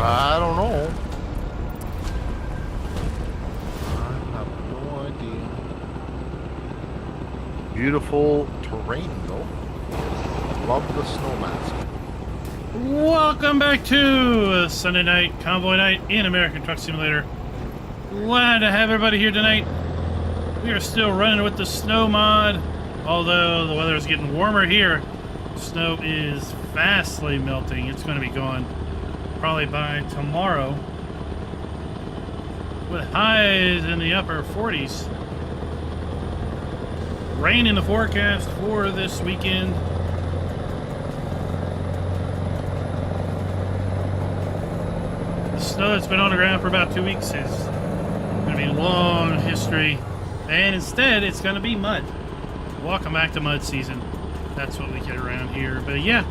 I don't know. I have no idea. Beautiful terrain, though. Love the snow mask. Welcome back to Sunday night, Convoy Night in American Truck Simulator. Glad to have everybody here tonight. We are still running with the snow mod, although the weather is getting warmer here. Snow is fastly melting. It's going to be gone probably by tomorrow, with highs in the upper 40s. Rain in the forecast for this weekend. The snow that's been on the ground for about 2 weeks is going to be a long history, and instead it's going to be mud. Welcome back to mud season. That's what we get around here. But yeah,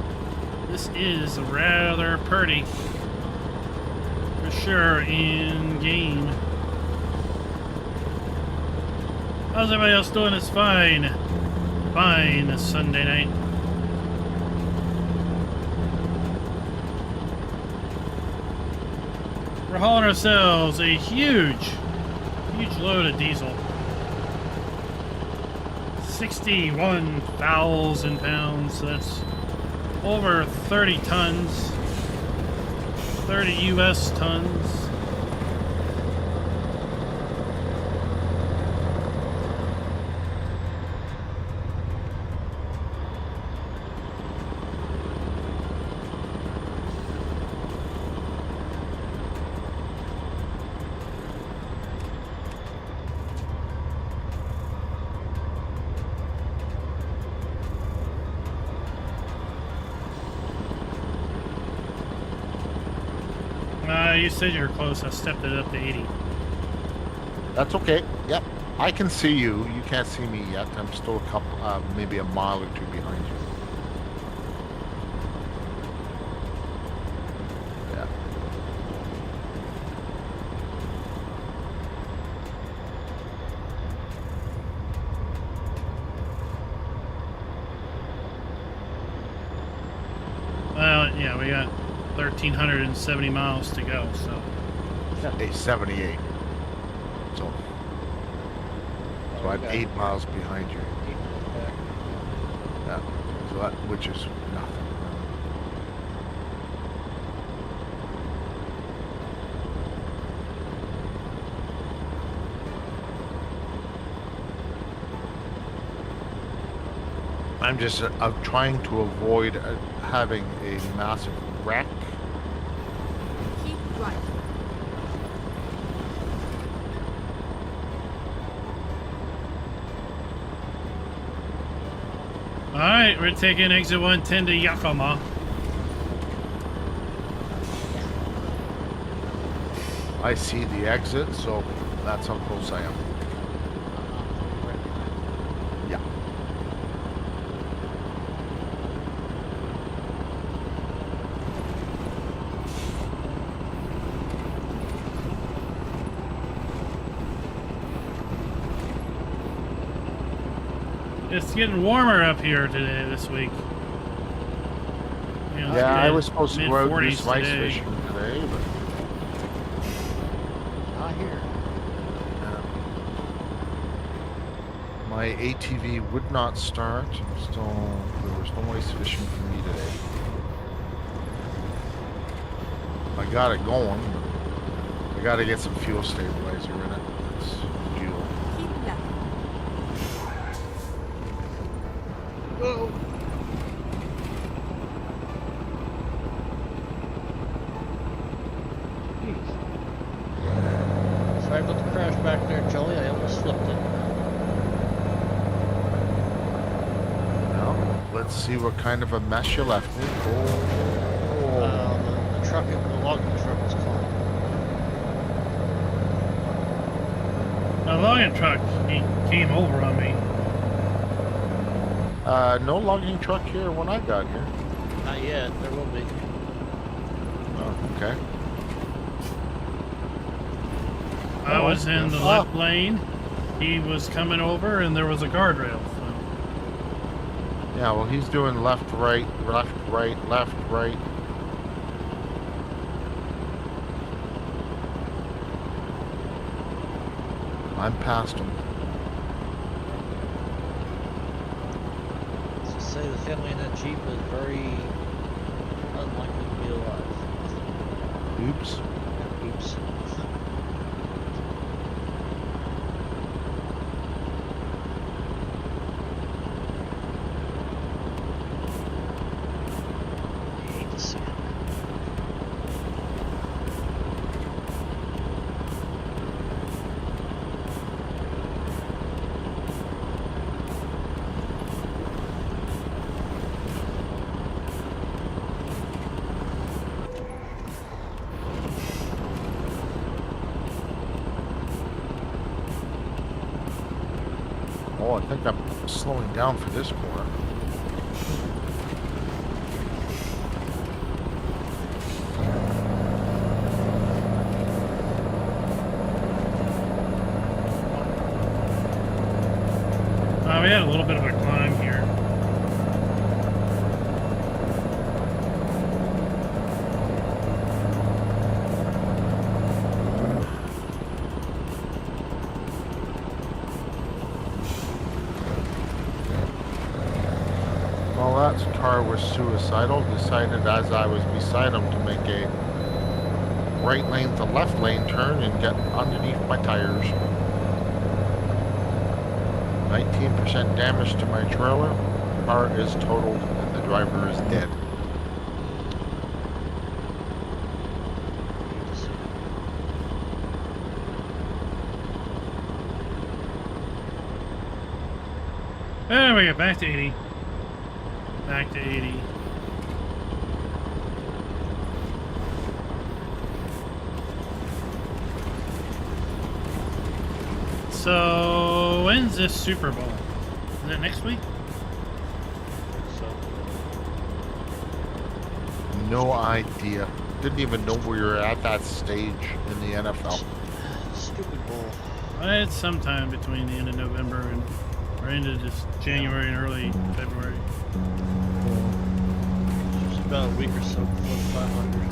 this is rather pretty for sure in game. How's everybody else doing? It's fine. Fine this Sunday night. We're hauling ourselves a huge load of diesel. 61,000 pounds. So that's over 30 tons. 30 US tons. You said you were close. I stepped it up to 80. That's okay. Yep. I can see you. You can't see me yet. I'm still a couple, maybe a mile or two behind you. Yeah. Well, yeah, we got 1,370 miles to go, so. Day 78. So I'm 8 miles behind you. Yeah. So that, which is nothing. I'm trying to avoid having a massive wreck. Keep right. Alright, we're taking exit 110 to Yakima. I see the exit, so that's how close I am. Yeah. It's getting warmer up here today, this week. You know, Yeah, I was supposed to go out and do some ice today. fishing today, but Not here. my ATV would not start. There was no ice fishing for me today. I got it going, but I got to get some fuel stabilizer in it. It's fuel. Keep left. Oh. Sorry about the crash back there, Joey. I almost flipped it. Now, let's see what kind of a mess you left me. Oh. The truck, the logging truck is caught. The logging truck, he came over on me. No logging truck here when I got here. Not yet. There will be. Oh, okay. I was in the left lane. He was coming over, and there was a guardrail. So. Yeah, well, he's doing left, right, left, right, left, right. I'm past them. Let's just say the family in that Jeep is very unlikely to be alive. Oops. Oops. I hate to see it. Oh, I think I'm slowing down for this corner. We had a little bit of a climb here. Well, that car was suicidal. Decided as I was beside him to make a right lane to left lane turn and get underneath my tires. 19% damage to my trailer. Car is totaled and the driver is dead. Hate to see it. There we go, back to 80. Back to 80. So, when's this Super Bowl? Is it next week? So, No idea. Didn't even know we were at that stage in the NFL. stupid bull. It's sometime between the end of November and or into just January and early February. Just about a week or so before the 500.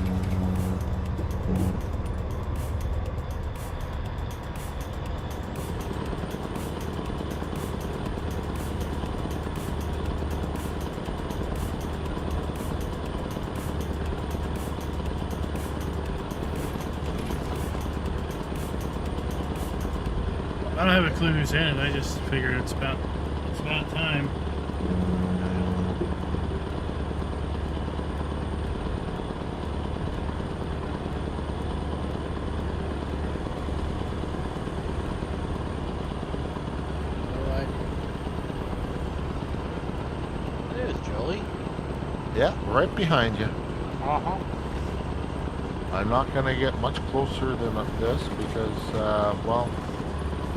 I don't have a clue who's in it. I just figured it's about time. Alright. There's Jolie. Yeah, right behind you. Uh-huh. I'm not going to get much closer than this because, well,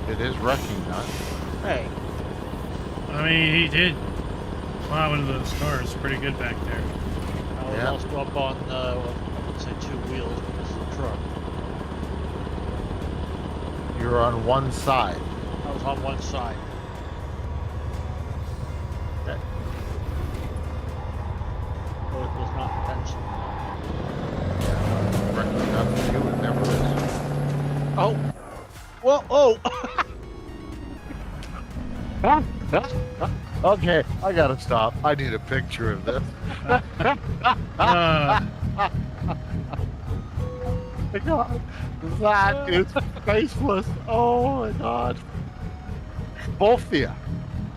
it is wrecking that. Hey. I mean, he did fly one of those cars pretty good back there. I was Yeah. also up on, I would say two wheels, but this is a truck. You're on one side. I was on one side. Okay. So it was not intentional. Wrecking that for you, it never is. Oh! Well, oh! Okay, I gotta stop. I need a picture of this. Uh, My God, that is priceless. Oh my God. Both of you.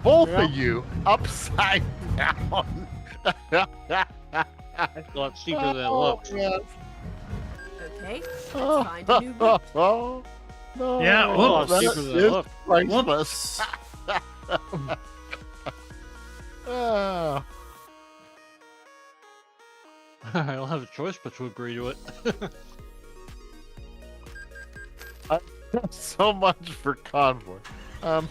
Both Yeah. of you upside down. That's a lot steeper than it looks. Yes. Okay, let's Oh, find a new route. oh, no. Yeah, whoops. That Steeper than it is looks. priceless. Ah. I don't have a choice but to agree to it. So much for convoy. I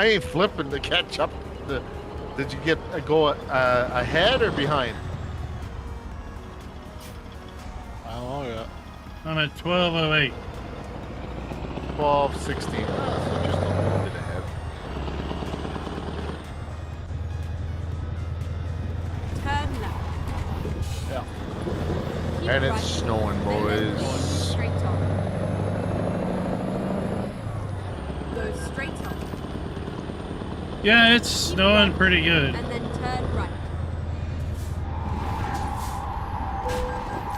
ain't flipping to catch up. Did you get go ahead or behind? I don't know yet. I'm at 12:08. 12, 16. So just a little bit ahead. Turn left. Yeah. Keep And right. it's snowing, Then boys. straight on. Yeah, it's Keep snowing right, pretty good. and then turn right.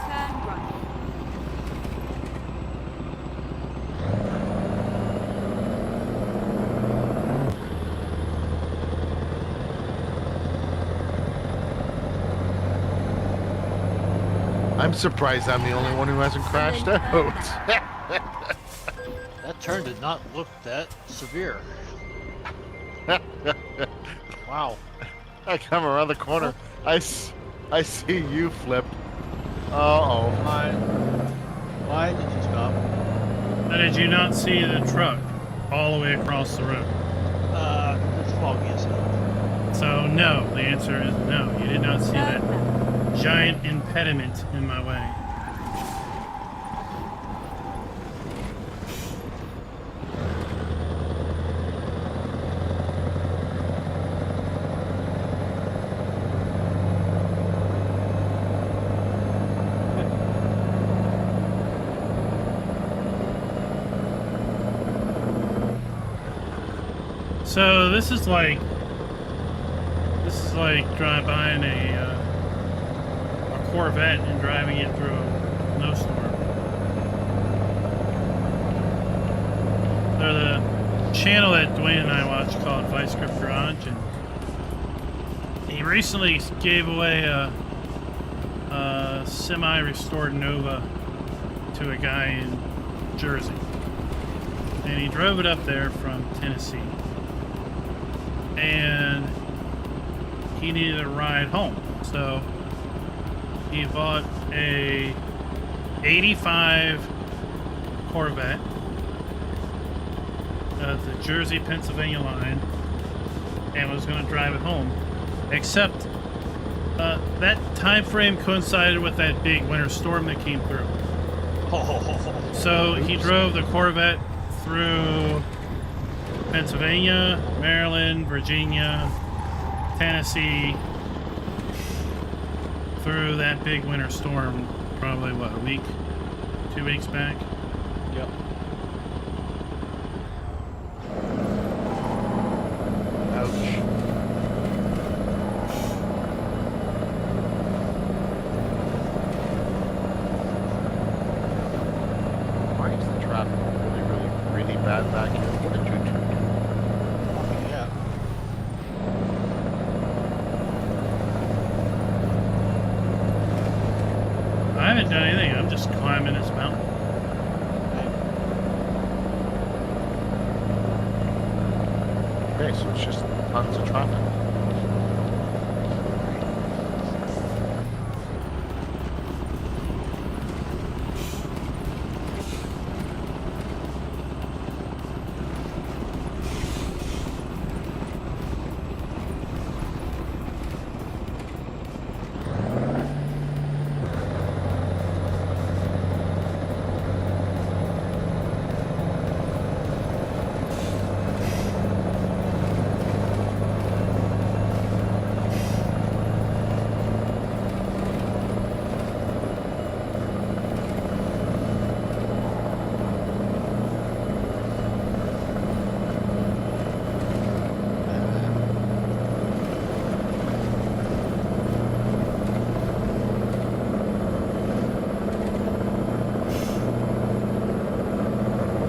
Turn right. I'm surprised I'm the only one who hasn't crashed then turn out. That turn did not look that severe. Wow. I come around the corner. I see you flip. Uh-oh. Why did you stop? How did you not see the truck all the way across the road? It's foggy as hell. So no, the answer is no. You did not see that Turn left. giant impediment in my way. So this is like driving behind a Corvette and driving it through a snowstorm. There's a channel that Dwayne and I watch called Vice Grip Garage, and he recently gave away a semi-restored Nova to a guy in Jersey, and he drove it up there from Tennessee, and he needed a ride home, so he bought a 85 Corvette of the Jersey, Pennsylvania line and was going to drive it home. Except that time frame coincided with that big winter storm that came through. So he drove the Corvette through Pennsylvania, Maryland, Virginia, Tennessee, through that big winter storm, probably what, a week, 2 weeks back? Yep. Ouch. Why is the traffic really bad back here? What did you do? Yeah. I haven't done anything, I'm just climbing this mountain. Okay, so it's just tons of traffic.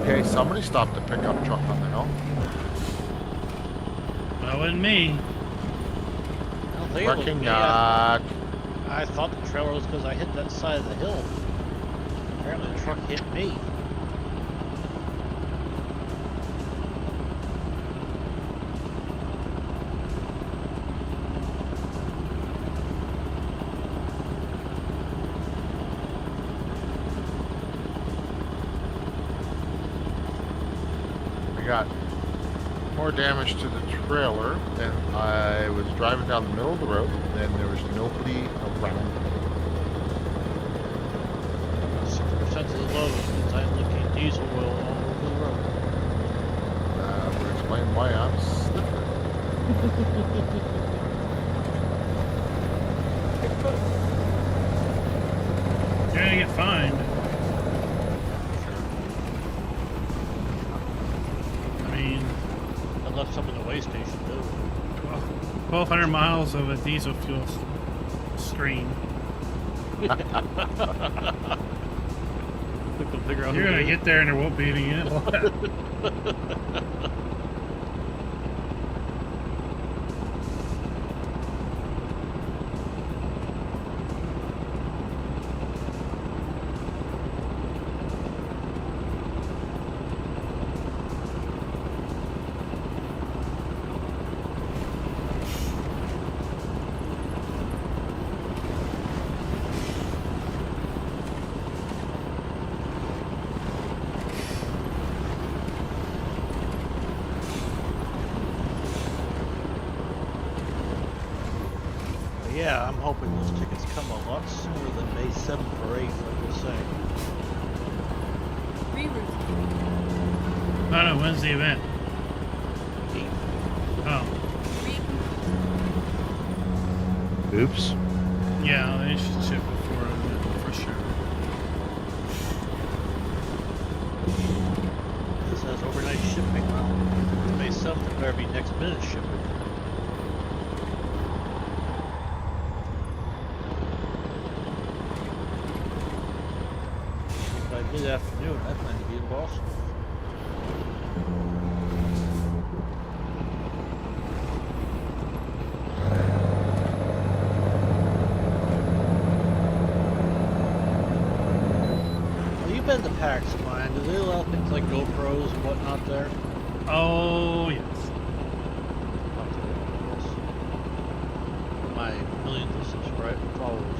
Okay, somebody stopped the pickup truck on the hill. That wasn't me. I don't think it was Wrecking me. yacht. I thought the trailer was because I hit that side of the hill. Apparently the truck hit me. I got more damage to the trailer, and I was driving down the middle of the road, and there was nobody around. 6% of the load means I'm leaking diesel oil all over the road. That would explain why I'm slipping. You're gonna get fined. I mean, I left some in the way station too. 1,200 miles of a diesel fuel stream. Quick to figure out You're who gonna it is. get there and there won't be any in it. Yeah, I'm hoping those tickets come a lot sooner than May 7th or 8th, like you're saying. Reroute. I don't know, when's the event? 8th. Oh, Oops. yeah, they should ship before the event, for sure. This has overnight shipping. Well, May 7th, it better be next minute shipping. By mid-afternoon, I plan to be in Boston. Well, you've been to PAX, mine. Do they allow things like GoPros and whatnot there? Oh, yes. My millions of subscribers, followers.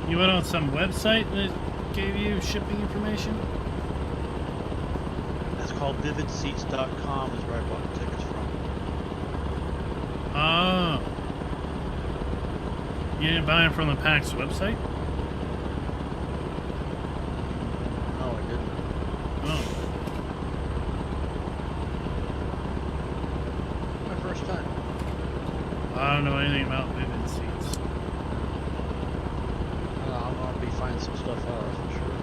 You went on some website that gave you shipping information? It's called vividseats.com is where I bought the tickets from. Oh. You didn't buy them from the PAX website? No, I didn't. Oh. My first time. I don't know anything about Vivid Seats. I'm gonna be finding some stuff out for sure.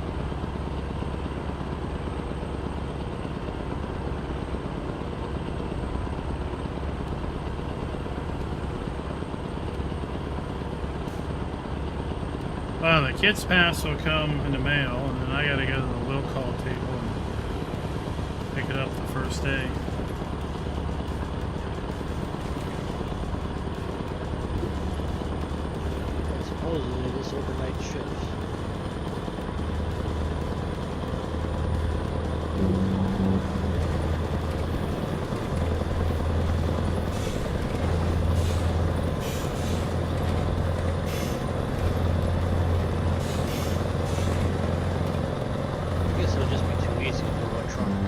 Well, the kids' pass will come in the mail, and then I gotta go to the will call table and pick it up the first day. Supposedly this overnight ships. I guess it'll just be too easy for electronic.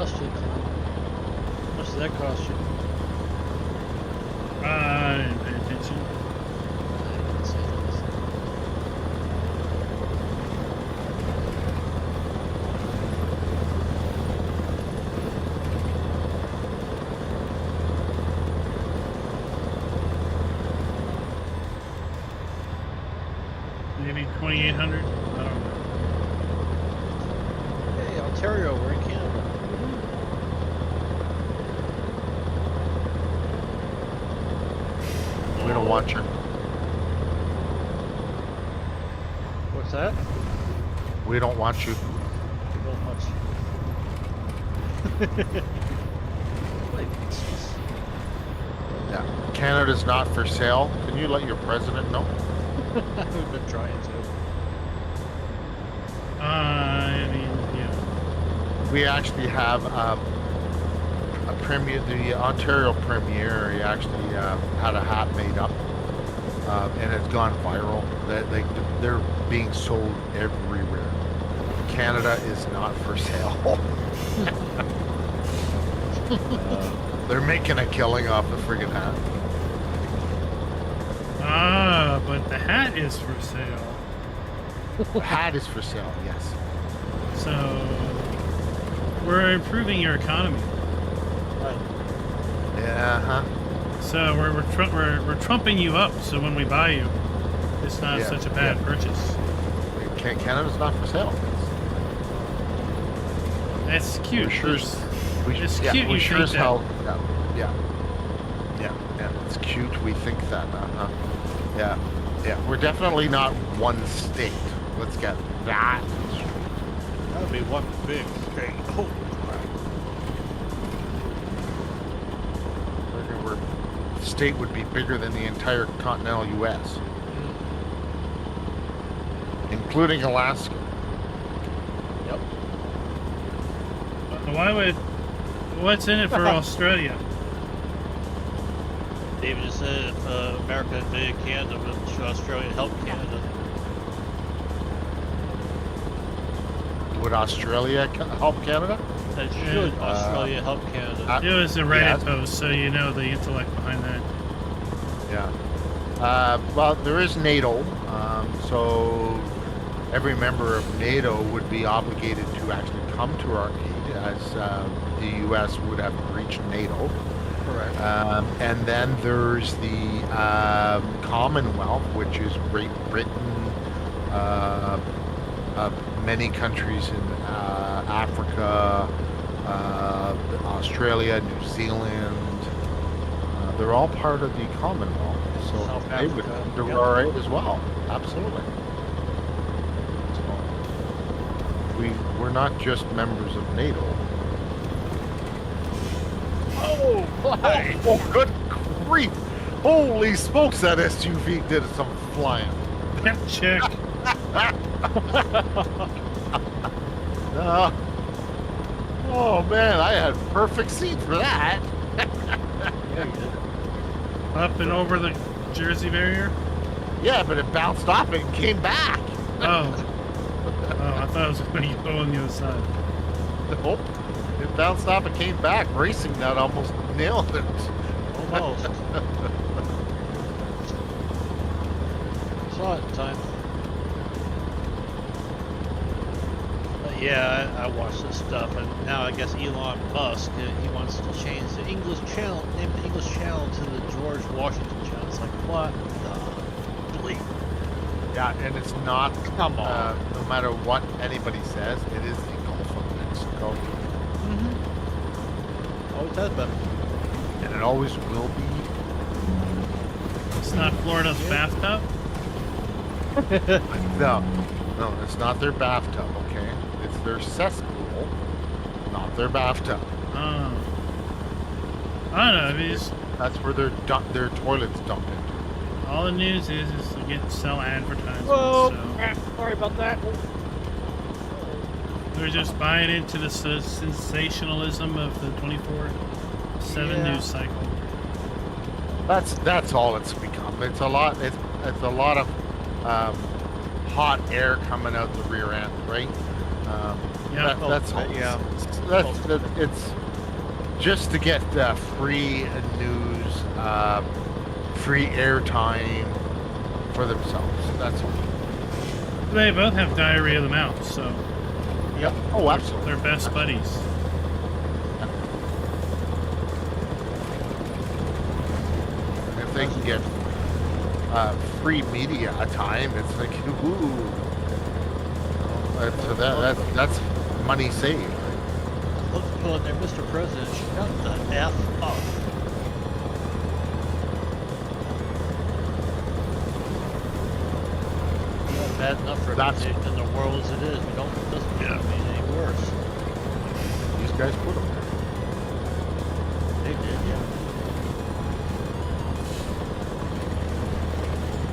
cost you? How much did that cost you? I didn't pay attention. I didn't see this. Maybe 2,800. I don't know. Hey, Ontario, we're in Canada. We don't want you. What's that? We don't want you. Not much. Yeah. Canada's not for sale. Can you let your president know? I've been trying to. I mean, yeah. We actually have a premier, the Ontario premier. He actually had a hat made up, and it's gone viral. They're being sold everywhere. Canada is not for sale. They're making a killing off the friggin' hat. Ah, but the hat is for sale. The hat is for sale, yes. So we're improving your economy. Right. Yeah, huh? So we're trumping you up. So when we buy you, it's not Yeah, such a bad yeah. purchase. Canada's not for sale. That's cute. We're sure It's- We, It's yeah, cute we you sure think as that. hell. Yeah, it's cute. We think that. Yeah. We're definitely not one state. Let's get that. That would be one big state. Holy crap. We're state would be bigger than the entire continental U.S., including Alaska. Yep. Why would? What's in it for Australia? David just said if America invaded Canada, should Australia help Canada? Would Australia help Canada? That should Australia help Canada? It was a Reddit Yes. post, so you know the intellect behind that. Yeah. Well, there is NATO, so every member of NATO would be obligated to actually come to our aid, as the U.S. would have breached NATO. Correct. And then there's the Commonwealth, which is Great Britain, many countries in Africa, Australia, New Zealand. They're all part of the Commonwealth, so South they would Africa, do yeah. all right as well. Absolutely. So we're not just members of NATO. Oh, why? Oh, good grief! Holy smokes, that SUV did some flying. Check. Oh man, I had perfect seat for that. Yeah, you did. Up and over the Jersey barrier. Yeah, but it bounced off it and came back. Oh. Oh, I thought it was going to go on the other side. Nope. It bounced off and came back. Racing that almost nailed it. Almost. Saw it in time. But yeah, I watched this stuff, and now I guess Elon Musk, he wants to change the English channel, name the English channel to the George Washington channel. It's like, what the bleep? Yeah, and it's not. Come on. No matter what anybody says, it is the Gulf of Mexico, Mm-hmm. Always has been. and it always will be. It's not Florida's bathtub. No, it's not their bathtub. Okay, it's their cesspool, not their bathtub. Oh. I don't know. I mean, That's where their toilets dump into. all the news is to sell advertisements. Whoa! So Sorry about that. they're just buying into the sensationalism of the 24/7 Yeah. news cycle. That's all it's become. It's a lot. It's a lot of hot air coming out the rear end, right? Yeah. That's yeah. it's just to get free news, free airtime for themselves. That's all. They both have diarrhea of the mouth, so Yep. Oh, absolutely. they're best buddies. If they can get free media time, it's like, ooh. So that's money saved. Let's put on there, Mr. President, shut the F up. We have bad enough reputation in the world as it is. We don't, it doesn't make it any worse. These guys put them there. They did, yeah.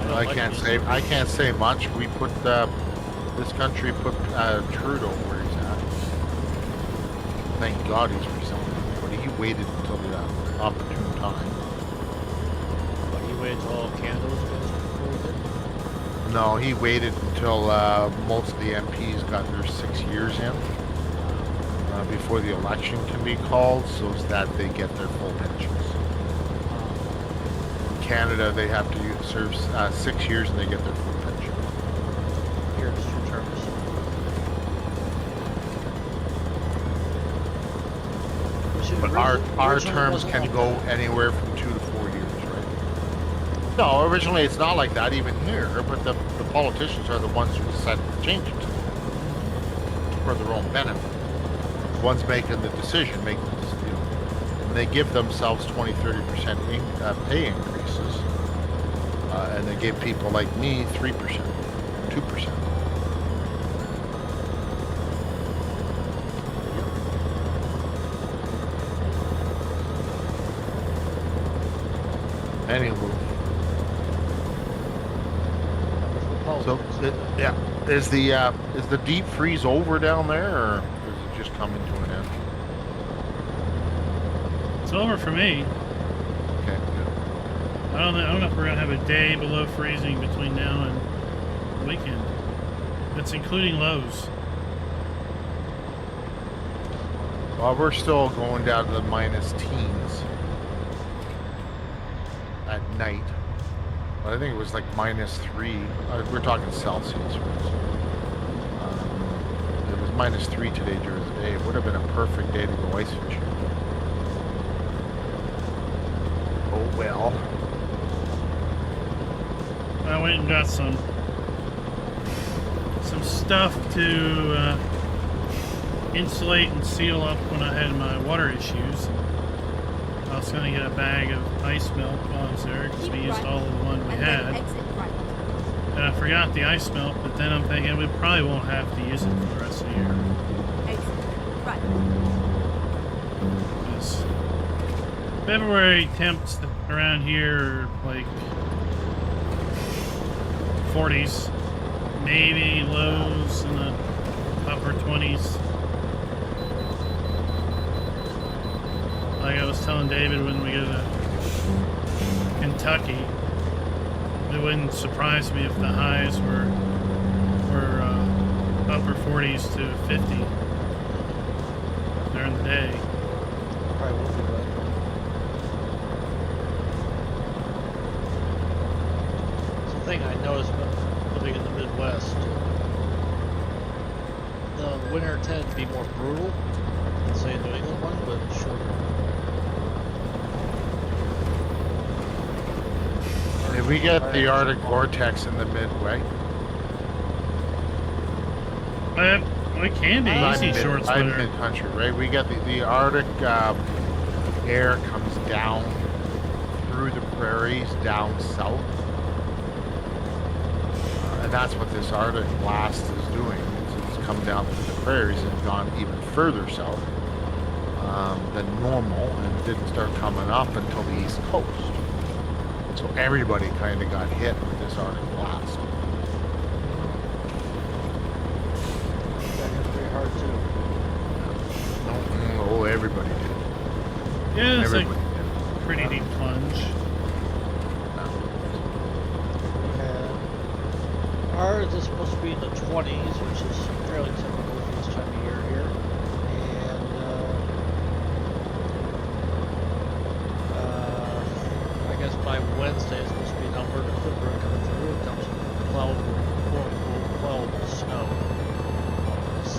don't I like can't these say things. I can't say much. We put this country put Trudeau where he's at. Thank God he's resigned, but he waited until the opportune time. But he waited till all Canada was finished before he did. No, he waited until most of the MPs got their 6 years in before the election can be called, so that they get their full pensions. In Canada, they have to serve 6 years and they get their full pension. Here, it's your term. But our terms can go anywhere from 2 to 4 years, right? No, originally it's not like that even here, but the politicians are the ones who decide to change it for their own benefit. The ones making the decision, and they give themselves 20-30% pay increases, and they give people like me 3%, 2%. Anyway, so is the deep freeze over down there, or is it just coming to an end? It's over for me. Okay, good. I don't know if we're gonna have a day below freezing between now and the weekend. That's including lows. Well, we're still going down to the minus teens at night. But I think it was like -3. We're talking Celsius. It was -3 today during the day. It would have been a perfect day to go ice fishing. Oh well. I went and got some stuff to insulate and seal up when I had my water issues. I was going to get a bag of ice melt while I was there because we used all of the one we and then had. exit right. And I forgot the ice melt, but then I'm thinking we probably won't have to use it for the rest of the year. Exit right. Because February temps around here are like 40s, maybe lows in the upper 20s. Like I was telling David when we go to Kentucky, it wouldn't surprise me if the highs were upper 40s to 50 during the day. Probably will be right. It's the thing I noticed living in the Midwest. The winter tends to be more brutal than say New England one, but shorter. If we get the Arctic vortex in the midway, It can be easy shorts I'm winter. mid-country, right? We get the Arctic air comes down through the prairies down south, and that's what this Arctic blast is doing. It's come down through the prairies and gone even further south than normal, and didn't start coming up until the east coast. So everybody kind of got hit with this Arctic blast. That hit pretty hard too. Oh, everybody did. Yeah, it's like Everybody did. pretty deep plunge. Ours is supposed to be in the 20s, which is fairly typical for the this time of year here. And I guess by Wednesday it's supposed to be an Alberta clipper coming through. It dumps cloud, quote unquote, cloud snow. It's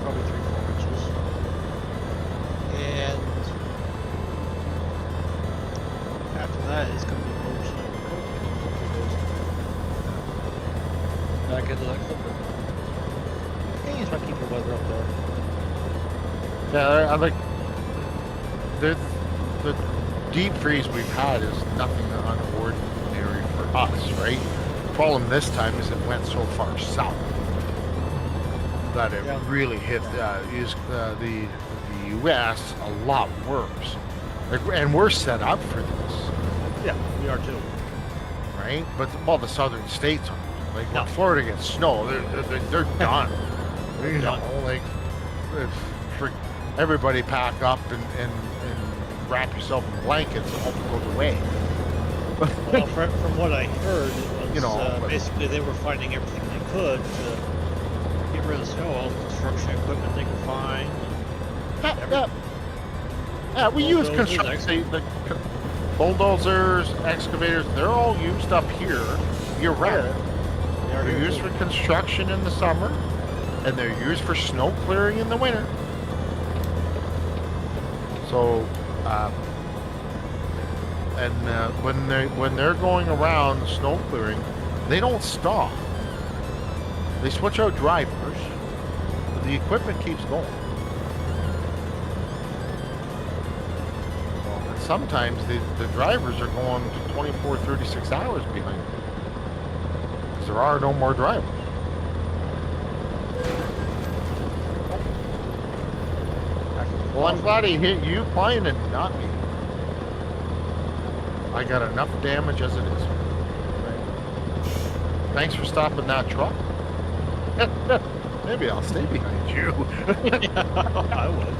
probably 3-4 inches. And after that, it's going to be more snow. Back into that clipper. Hey, he's trying to keep the weather up there. Yeah, I like the deep freeze we've had is nothing unordinary for us, right? The problem this time is it went so far south that it really hit the U.S. a lot worse. Like, and we're set up for this, Yeah, we are too. right? But all the southern states aren't. Like No. when Florida gets snow, they're done. You know, like everybody pack up and wrap yourself in blankets and hope it goes away. Well, from what I heard, it was, but- basically they were finding everything they could to get rid of snow, all the construction equipment they could find. Yeah, we use Bulldozers, construction, the bulldozers, excavators, they're all used up here year round. They are They're here used too. for construction in the summer, and they're used for snow clearing in the winter. So, when they're going around snow clearing, they don't stop. They switch out drivers, but the equipment keeps going. And sometimes the drivers are going to 24, 36 hours behind because there are no more drivers. Well, I'm glad he hit you playing and not me. I got enough damage as it is. Thanks for stopping that truck. Maybe I'll stay behind you. I would.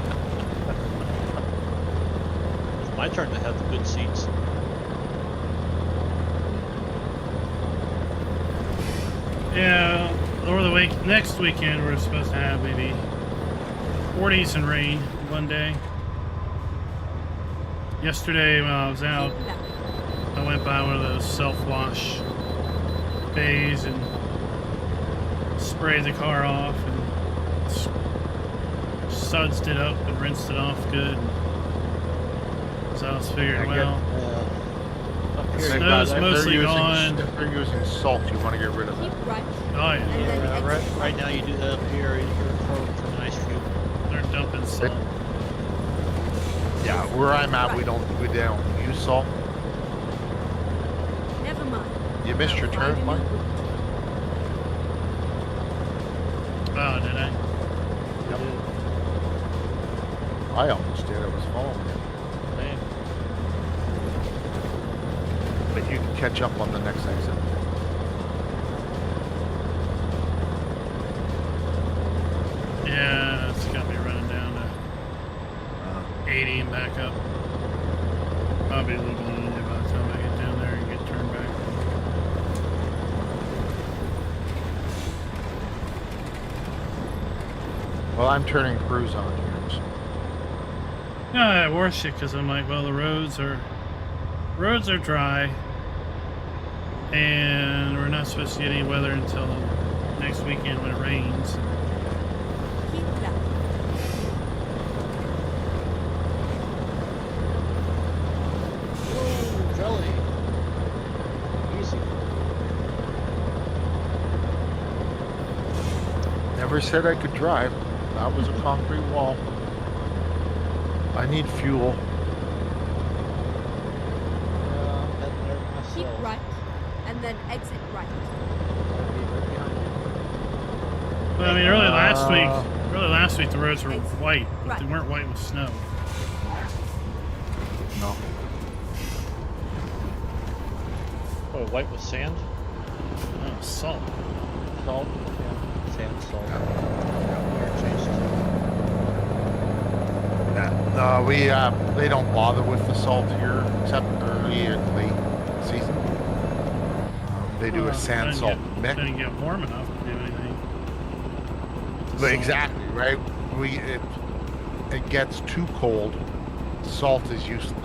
It's my turn to have the good seats. Yeah, over the week, next weekend we're supposed to have maybe 40s and rain one day. Yesterday when I was out, Keep left. I went by one of those self-wash bays and sprayed the car off and sudsed it up and rinsed it off good. So I was figuring, well, Up here, Snow's you got- If mostly gone. If they're using salt, you want to get rid of that. Keep right. oh yeah, And then yeah, exit right now you do that up here. You're for an ice cube. they're dumping salt. Yeah, where I'm at, we don't use salt. Never mind. You missed your turn, Find a Mike. new route. Oh, did I? I almost did. I was following you. Same. But you can catch up on the next exit. Yeah, it's got me running down to Uh, 80 and back up. Probably a little bit early by the time I get down there and get turned back. well, I'm turning cruise on here. So. No, I worse it because I'm like, well, the roads are dry, and we're not supposed to get any weather until next weekend when it rains. Keep left. Whoa, jelly. Easy. Never said I could drive. That was a concrete wall. I need fuel. Heading there Keep myself. right. And then exit right. I'll be right behind you. But I mean, early last week the roads were Exit white, but right. they weren't white with snow. No. Oh, white with sand? Oh, salt. Salt? Yeah. Sand, salt. Yeah. Here, change No, they don't bother with the salt here except early and late season. They do a sand salt mix. Didn't get warm enough to do anything. salt. Exactly, right? It gets too cold. Salt is useless.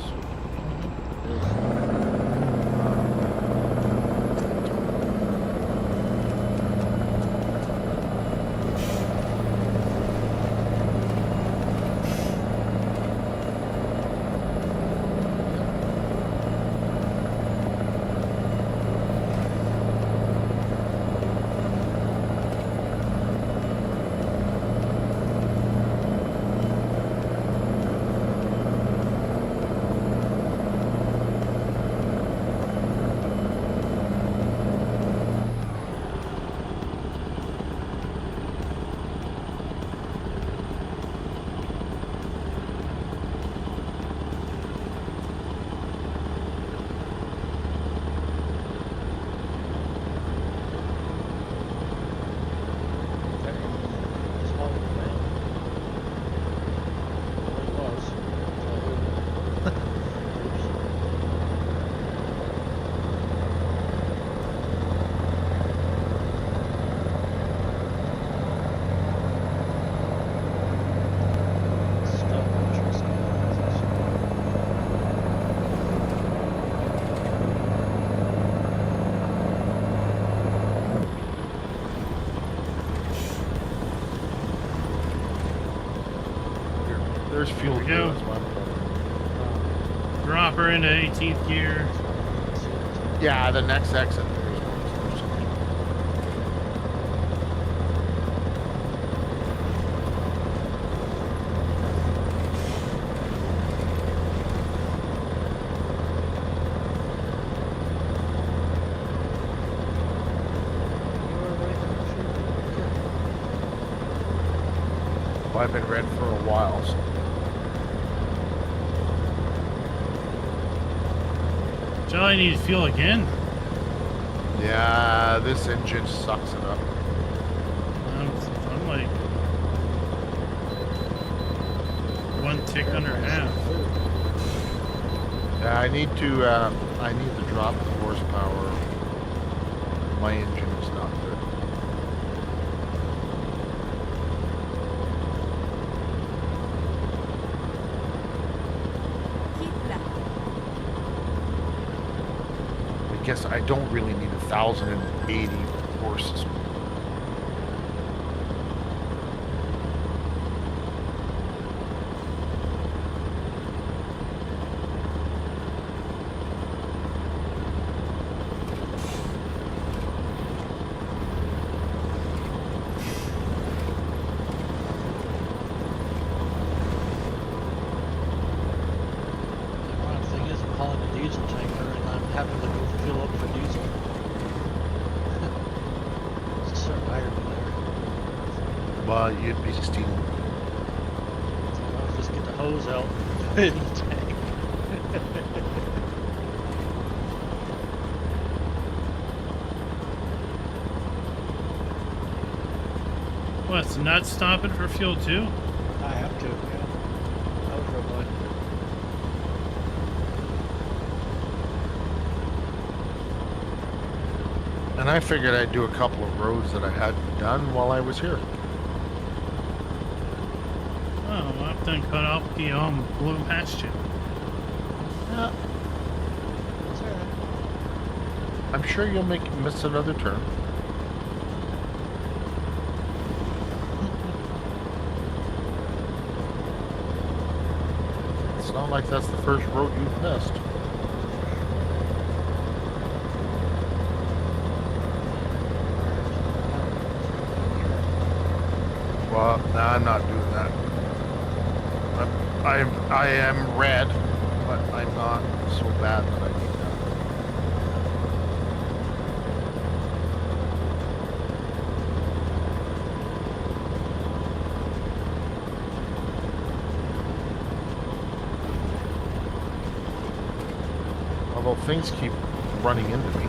There's fuel. There we go. As well. Drop her into 18th gear. Yeah, the next exit. Well, I've been red for a while. So. Jolly needs fuel again. Yeah, this engine sucks it up. I'm like one tick under half. Yeah, I need to drop the horsepower. My engine is not good. Keep left. I guess I don't really need 1,080 horses. The thing is, I'm hauling a diesel tanker and I'm having to go fill up for diesel. It's a certain irony there. Well, you'd be stealing. I'll just get the hose out and put it in the tank. What's not stopping for fuel too? I have to, yeah. That was real good. And I figured I'd do a couple of roads that I hadn't done while I was here. Oh, I've done cut off the blue pasture. Yeah. It's alright. I'm sure you'll miss another turn. It's not like that's the first road you've missed. Well, no, I'm not doing that. I am red, but I'm not so bad that I need that. Although things keep running into me.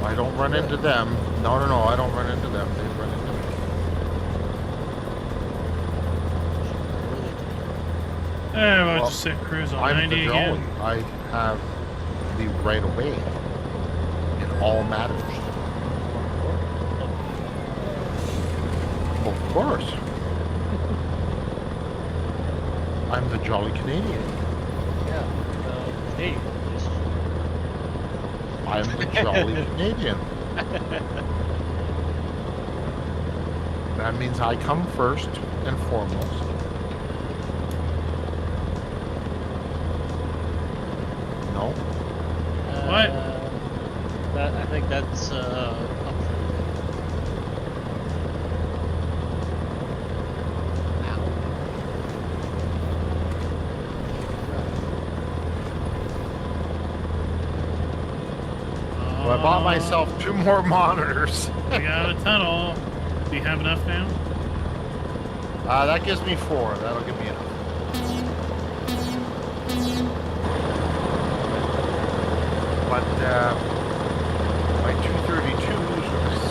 I don't run into them. No, I don't run into them. They run into me. I'll Well, just sit cruise on I'm 90 the again. only. I have the right of way. It all matters. Well, of course. I'm the jolly Canadian. Yeah. Canadian. Yes. I'm the jolly Canadian. That means I come first and foremost. No? What? I think that's up for Well, I bought myself 2 more monitors. We got a tunnel. Do you have enough now? That gives me 4. That'll give me enough. But my 232s,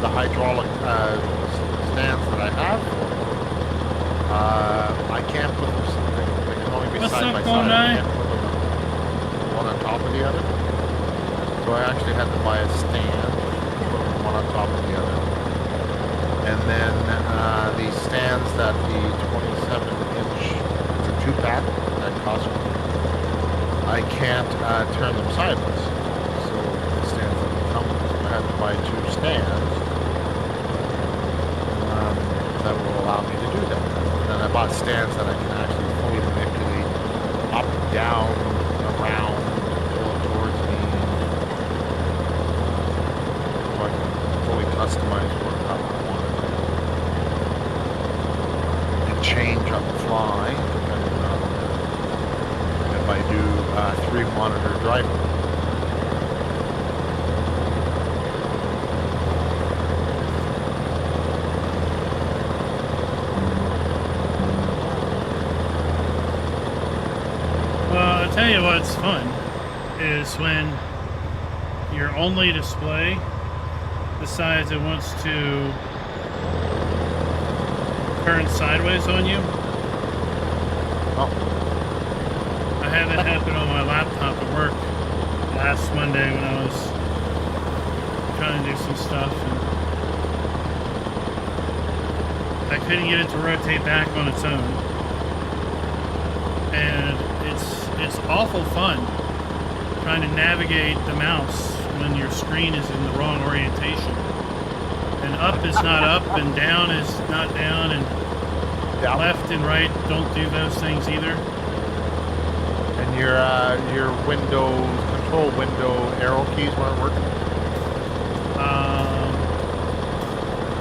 the hydraulic stands that I have, I can't put them. They can only be What's side up, by Golden side. I Eye? can't put them one on top of the other. So I actually had to buy a stand, put them one on top of the other. And then these stands that the 27-inch, it's a 2-pack at Costco. I can't turn them sideways. So the stands that come with, I had to buy 2 stands that will allow me to do that. And then I bought stands that I can actually fully manipulate up, down, around, pull it towards me. So I can fully customize what I want. And change on the fly, depending on if I do 3-monitor driving. Well, I'll tell you what's fun is when your only display decides it wants to turn sideways on you. Oh, I had that happen on my laptop at work last Monday when I was trying to do some stuff, and I couldn't get it to rotate back on its own. And it's awful fun trying to navigate the mouse when your screen is in the wrong orientation. And up is not up, and down is not down, and yeah. left and right don't do those things either. And your Windows control window arrow keys weren't working.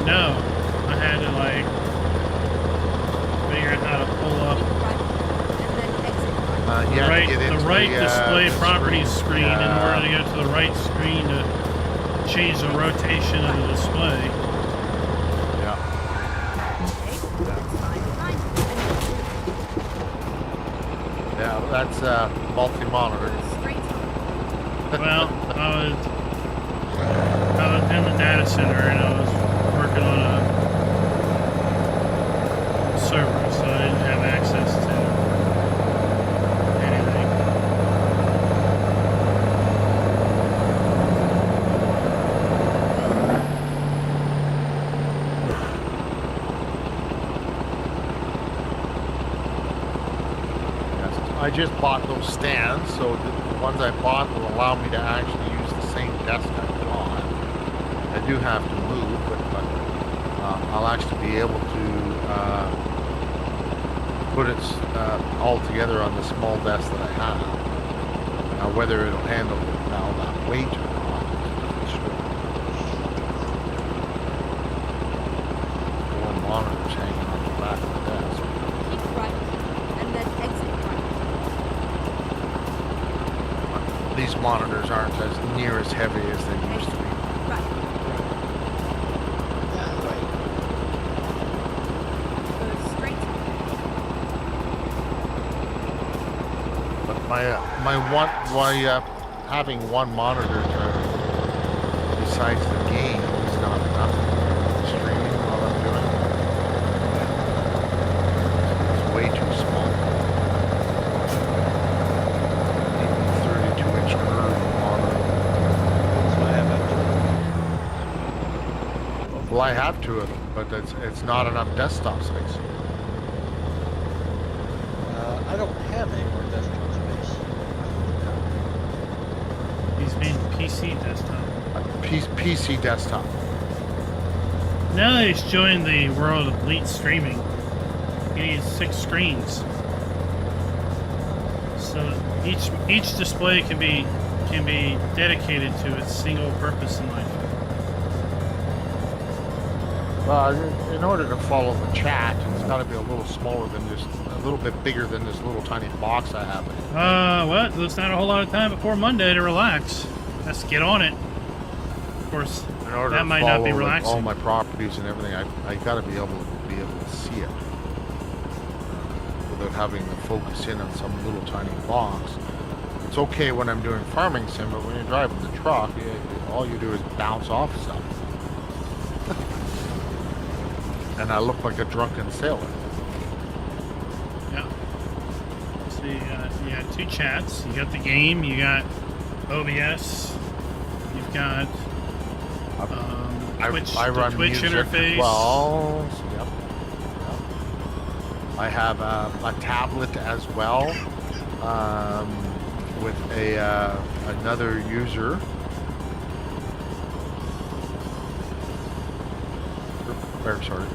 No, I had to like figure out how to pull up Right. And then exit right. You have to get the into right display the properties screen in order to go to the right screen to change the rotation of the display. Yeah. Okay, that's fine. Yeah, that's multi-monitor. Straight. Well, I was in the data center and I was working on a server, so I didn't have access to anything. Yes. I just bought those stands, so the ones I bought will allow me to actually use the same desk I bought. I do have to move, but I'll actually be able to put it all together on the small desk that I have. Now, whether it'll handle all that weight or not, I'm sure. 4 monitors hanging on the back of the desk. Keep right. And then exit right. These monitors aren't as near as heavy as they used to be. Right. Go straight. But having one monitor besides the game is not enough. Streaming while I'm doing it. It's way too small. Even 32-inch curved monitor. So I have I have two of them, but it's not enough desktop space. I don't have any more desktop space. He's made PC desktop. PC desktop. Now that he's joined the world of elite streaming, he needs 6 screens. So each display can be dedicated to its single purpose in life. In order to follow the chat, it's got to be a little smaller than this, a little bit bigger than this little tiny box I have. What? There's not a whole lot of time before Monday to relax. Let's get on it. Of course, In order that to might follow not be like, relaxing. all my properties and everything, I got to be able to see it without having to focus in on some little tiny box. It's okay when I'm doing farming sim, but when you're driving the truck, all you do is bounce off stuff. And I look like a drunken sailor. Yeah. So you got 2 chats. You got the game. You got OBS. You've got Twitch, I run the Twitch music interface. as well. So, yep. I have a tablet as well with another user. Sorry.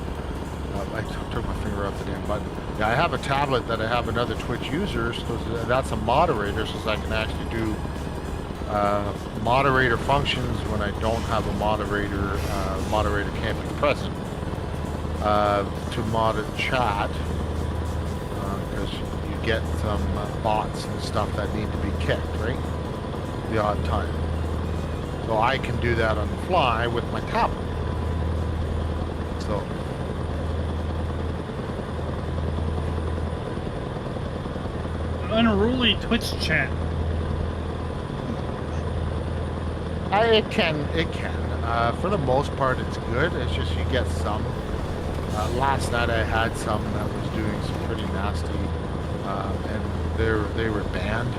I took my finger off the damn button. Yeah, I have a tablet that I have another Twitch user, so that's a moderator, so I can actually do moderator functions when I don't have a moderator. Moderator can't be present to mod a chat because you get some bots and stuff that need to be kicked, right? The odd time. So I can do that on the fly with my tablet. So. Unruly Twitch chat. It can. For the most part, it's good. It's just you get some. Last night I had some that was doing some pretty nasty, and they were banned.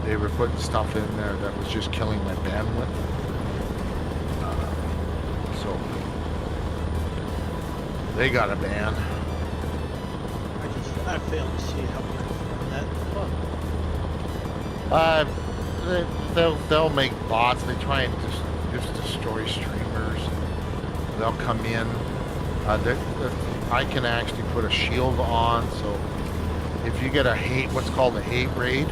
They were putting stuff in there that was just killing my bandwidth. So they got a ban. I fail to see how we can run that fun. They'll make bots. They try and just destroy streamers. They'll come in. I can actually put a shield on, so if you get what's called a hate raid,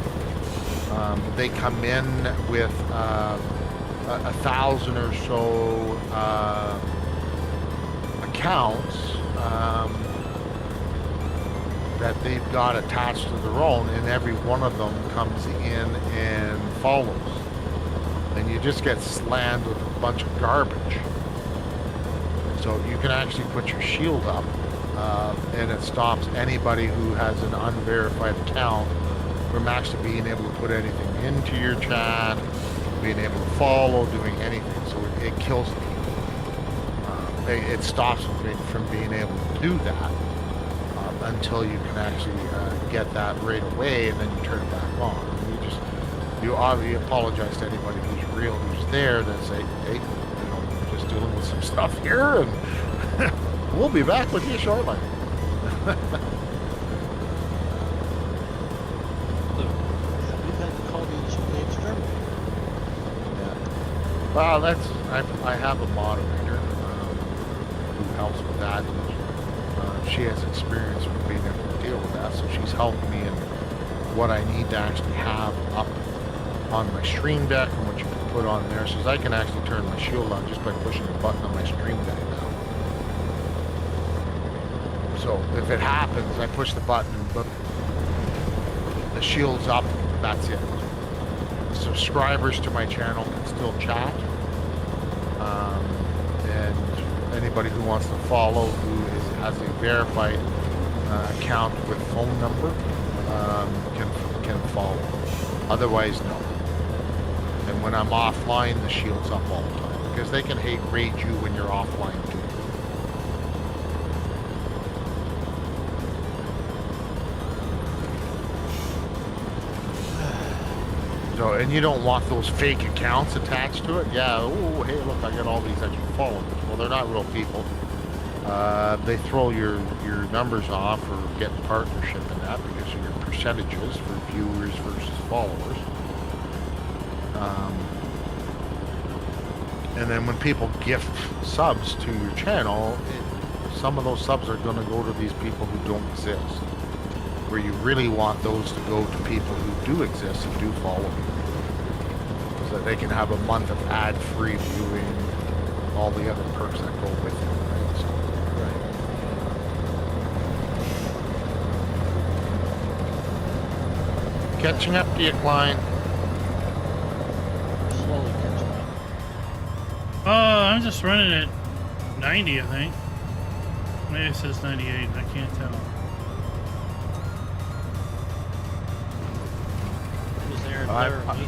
they come in with 1,000 or so accounts that they've got attached to their own, and every one of them comes in and follows. And you just get slammed with a bunch of garbage. So you can actually put your shield up, and it stops anybody who has an unverified account from actually being able to put anything into your chat, being able to follow, doing anything. So it kills people. It stops them from being able to do that until you can actually get that right away, and then you turn it back on. You obviously apologize to anybody who's there, that say, hey, we're just dealing with some stuff here, and we'll be back with you shortly. We've had to call the exterminator. Yeah. Well, I have a moderator who helps with that. She has experience with being able to deal with that, so she's helped me in what I need to actually have up on my stream deck and what you can put on there, so I can actually turn my shield on just by pushing a button on my stream deck now. So if it happens, I push the button, but the shield's up, that's it. Subscribers to my channel can still chat, and anybody who wants to follow has a verified account with phone number can follow. Otherwise, no. And when I'm offline, the shield's up all the time because they can hate raid you when you're offline too. So So, and you don't want those fake accounts attached to it. Yeah, oh, hey, look, I got all these extra followers. Well, they're not real people. They throw your numbers off or get partnership in that because of your percentages for viewers versus followers. And then when people gift subs to your channel, some of those subs are going to go to these people who don't exist. Where you really want those to go to people who do exist and do follow you. So that they can have a month of ad-free viewing, all the other perks that go with it. Right? So, right. Catching up to you, Klein. Slowly catching up. I'm just running at 90, I think. Maybe it says 98. I can't tell. Was Aaron better than me?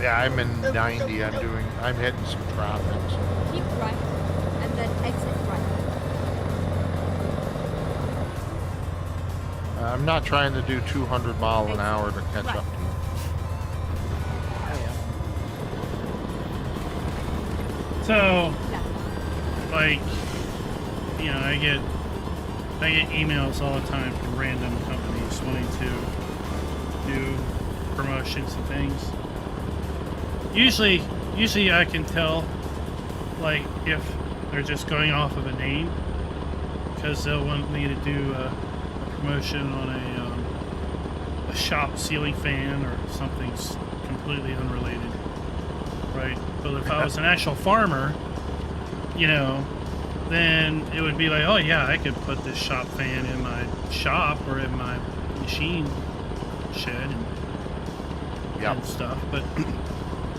Yeah, I'm in 90. I'm hitting some traffic. So. Keep right, and then exit right. I'm not trying to do 200 mile an hour to catch up to you. So, Left. like, you know, I get emails all the time from random companies wanting to do promotions and things. Usually I can tell, like, if they're just going off of a name, because they'll want me to do a promotion on a shop ceiling fan or something completely unrelated, right? But if I was an actual farmer, you know, then it would be like, oh yeah, I could put this shop fan in my shop or in my machine shed and stuff. But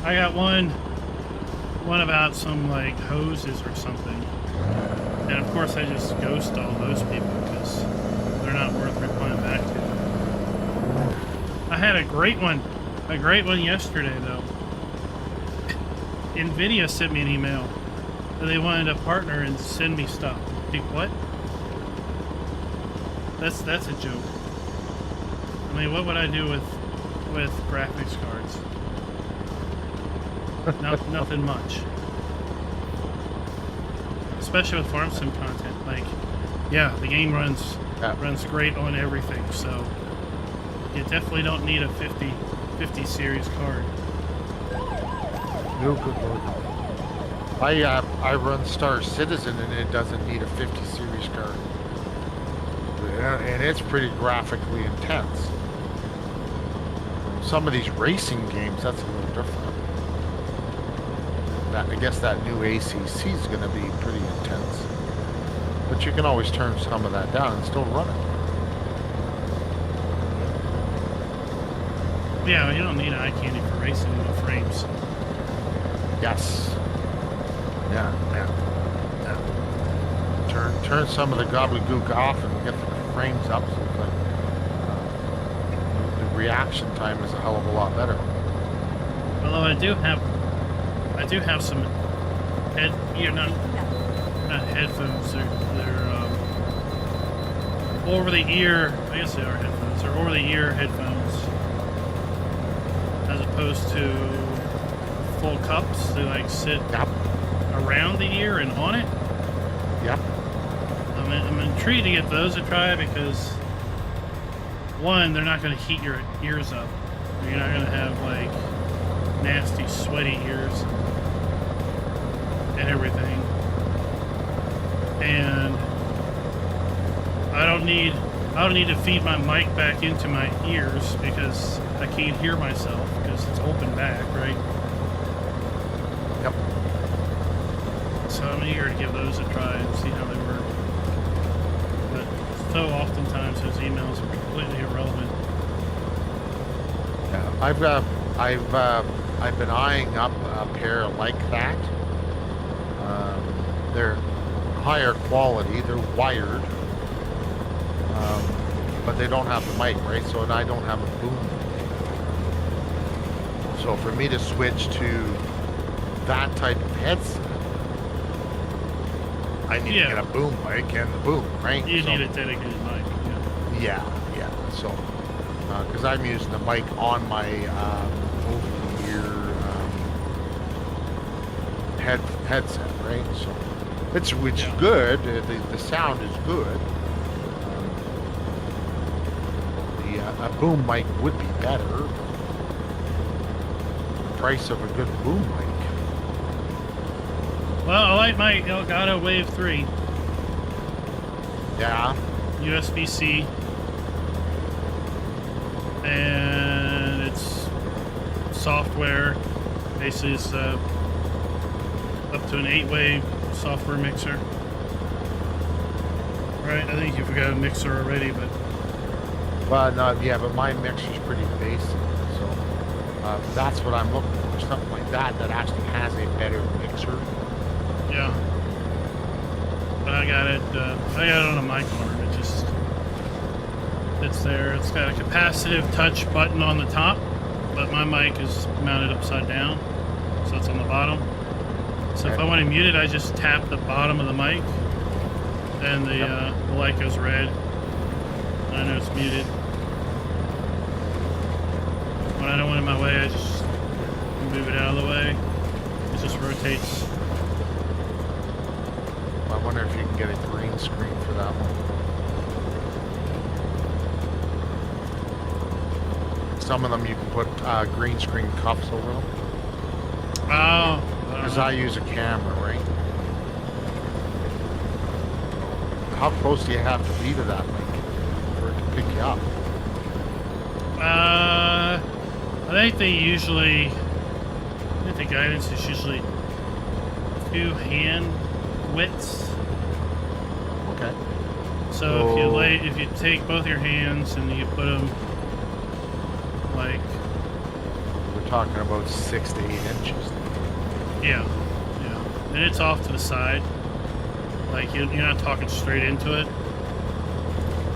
I got one about some like hoses or something, and of course I just ghost all those people because they're not worth replying back to. I had a great one yesterday though. NVIDIA sent me an email that they wanted to partner and send me stuff. Like, what? That's a joke. I mean, what would I do with graphics cards? Nothing much. Especially with farm sim content. Like, yeah, the game runs great on everything, so you definitely don't need a 50 series card. No good lord. I run Star Citizen and it doesn't need a 50 series card. And it's pretty graphically intense. Some of these racing games, that's a little different. I guess that new ACC is going to be pretty intense. But you can always turn some of that down and still run it. Yeah, you don't need eye candy for racing in the frames. Yes. Yeah. Turn some of the gobbledygook off and get the frames up. So it's like, the reaction time is a hell of a lot better. Although I do have some not headphones. They're over the ear. I guess they are headphones. They're over the ear headphones, as opposed to full cups. They like sit around the ear and on it. Yep. I'm intrigued to get those to try because one, they're not going to heat your ears up. You're not going to have like nasty, sweaty ears and everything. And I don't need to feed my mic back into my ears because I can't hear myself because it's open back, right? Yep. So I'm eager to give those a try and see how they work. But so oftentimes those emails are completely irrelevant. Yeah. I've been eyeing up a pair like that. They're higher quality. They're wired, but they don't have the mic, right? So and I don't have a boom. So for me to switch to that type of headset, I need to get a boom mic and the boom, right? You need a dedicated mic. Yeah. So because I'm using the mic on my over-the-ear headset, right? So it's Yeah. good. The sound is good. A boom mic would be better. The price of a good boom mic. Well, I like my Elgato Wave 3 Yeah. USB-C, and it's software. Basically, it's up to an 8-way software mixer. Right? I think you forgot a mixer already, but Well, no, yeah, but my mixer's pretty basic, so that's what I'm looking for. Something like that actually has a better mixer. yeah. But I got it on a mic arm. It's there. It's got a capacitive touch button on the top, but my mic is mounted upside down, so it's on the bottom. So if I want to mute it, I just tap the bottom of the mic, and the light goes red. I know it's muted. When I don't want it in my way, I just move it out of the way. It just rotates. I wonder if you can get a green screen for that one. Some of them you can put green screen cuffs over them. Oh. Because I use a camera, right? How close do you have to be to that mic for it to pick you up? I think the guidance is usually 2 hand widths. Okay. So if you take both your hands and you put them like, We're talking about 6 to 8 inches. yeah, and it's off to the side. Like you're not talking straight into it.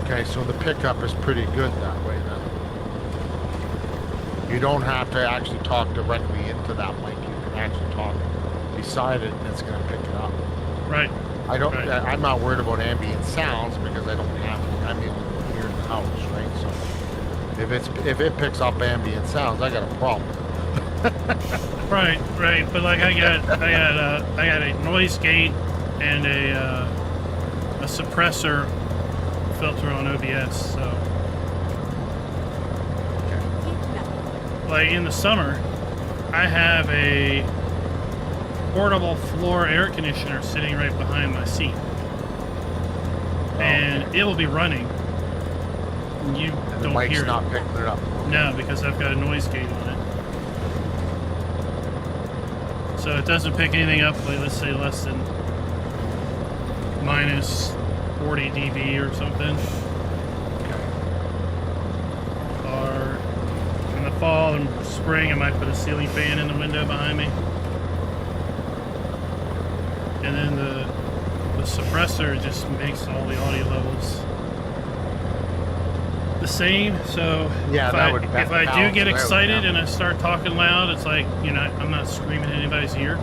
Okay, so the pickup is pretty good that way then. You don't have to actually talk directly into that mic. You can actually talk beside it and it's going to pick it up. Right. I'm not worried about ambient sounds because I don't have ambient here in the house, right? So if it picks up ambient sounds, I got a problem. Right. But like I got a noise gate and a suppressor filter on OBS. So like in the summer, I have a portable floor air conditioner sitting right behind my seat, and it will be running. You And the don't mic's hear not it. picking it up. No, because I've got a noise gate on it. So it doesn't pick anything up, like let's say less than minus 40 dB or something. Or in the fall and spring, I might put a ceiling fan in the window behind me. And then the suppressor just makes all the audio levels the same. So Yeah, if I do get excited and I I start talking loud, it's like, I'm not screaming in anybody's ear.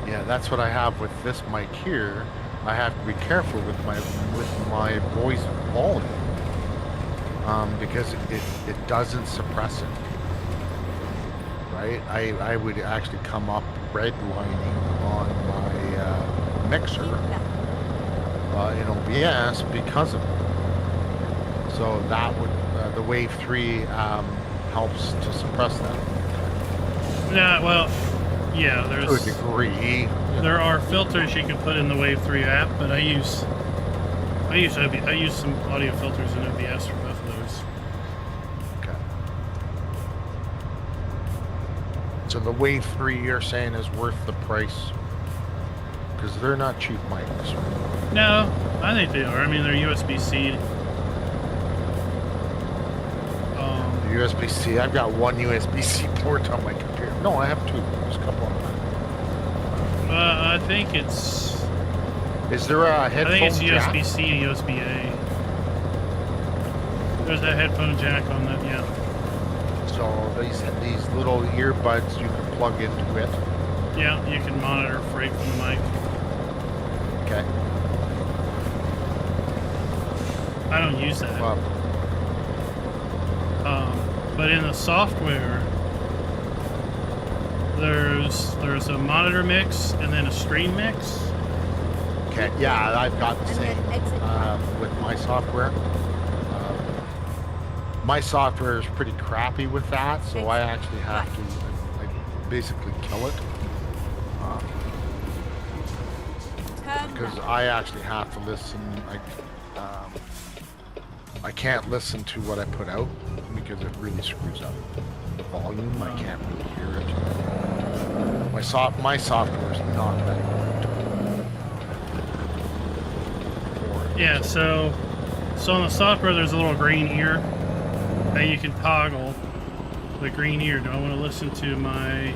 Yeah, that's what I have with this mic here. I have to be careful with my voice volume because it doesn't suppress it. Right? I would actually come up redlining on my mixer in OBS because of it. So that would the Wave 3 helps to suppress that. Yeah, well, yeah, To a degree. there are filters you can put in the Wave 3 app, but I use some audio filters in OBS for both of those. Okay. So the Wave 3 you're saying is worth the price? Because they're not cheap mics. No, I think they are. I mean, they're USB-C. USB-C. I've got one USB-C port on my computer. No, I have 2. There's a couple of them. I think it's. Is there a I headphone think it's jack? USB-C and USB-A. There's that headphone jack on that. Yeah. So these little earbuds you can plug into it. Yeah, you can monitor freight from the mic. Okay. I don't use that. Well, But in the software, There's a monitor mix and then a stream mix. Okay. Yeah, I've got the And then same exit right. with my software. My software is pretty crappy with that, so I actually have to basically kill it Turn because left. I actually have to listen. I can't listen to what I put out because it really screws up the volume. I can't really hear it. My software is not that good. Yeah, so on the software there's a little green ear that you can toggle the green ear. Do I want to listen to my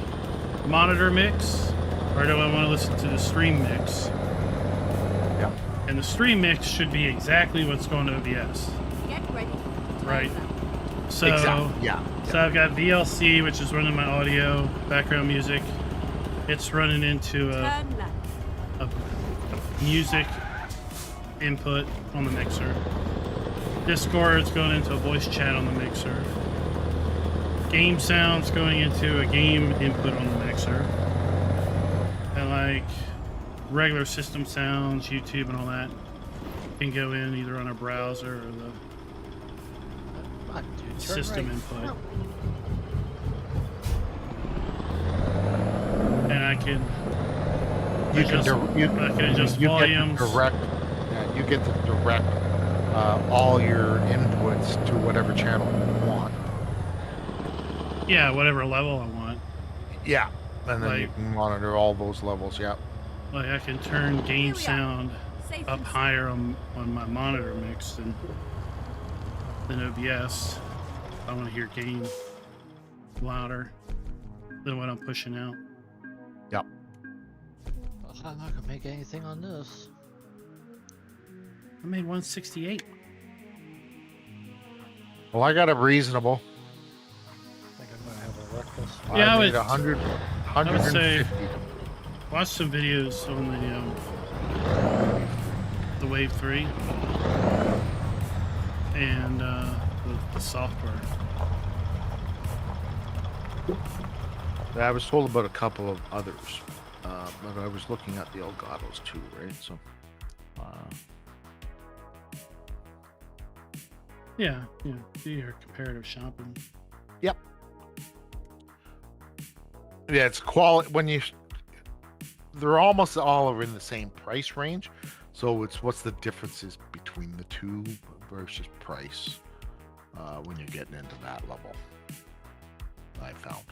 monitor mix or do I want to listen to the stream mix? Yeah. And the stream mix should be exactly what's going to OBS. Get ready. Turn Right. left. So, Exactly. Yeah. so I've got VLC, which is running my audio, background music. It's running into Turn left. a music input on the mixer. Discord's going into a voice chat on the mixer. Game sounds going into a game input on the mixer. And like regular system sounds, YouTube and all that can go in either on a browser or the Come on, dude, turn system right. input. No. And I can You can adjust, I can adjust you volumes. Get to direct. Yeah, you get to direct all your inputs to whatever channel you want. Yeah, whatever level I want. Yeah, and then you Like- can monitor all those levels. Yeah. Like I can turn game Here we are. sound Safe up and higher on my monitor mix than OBS. I want to hear game louder than what I'm pushing out. Yep. Well, I'm not gonna make anything on this. I made 168. Well, I got a reasonable. I think I'm gonna have a reckless. Yeah, I made would- 100, I would say 150. watch some videos on the Wave 3 and the software. I was told about a couple of others, but I was looking at the Elgatos too, right? So, Yeah, do your comparative shopping. yep. Yeah, it's quality when you. They're almost all in the same price range, so it's what's the differences between the two versus price when you're getting into that level. I found.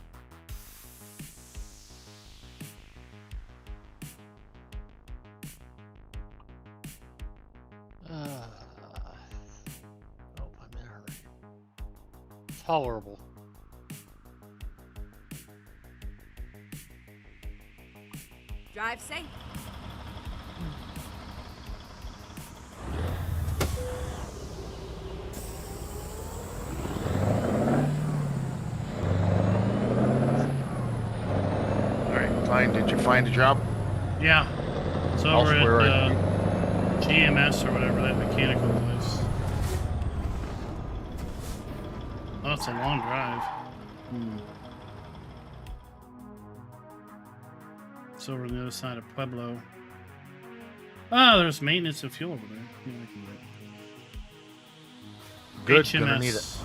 Oh, I'm in a hurry. Tolerable. Drive safe. All right, fine. Did you find a job? Yeah, it's over Elsewhere, at GMS or whatever, that mechanical place. Oh, it's a long drive. It's over on the other side of Pueblo. Oh, there's maintenance and fuel over there. Yeah, I can do it. Good. HMS. Gonna need it.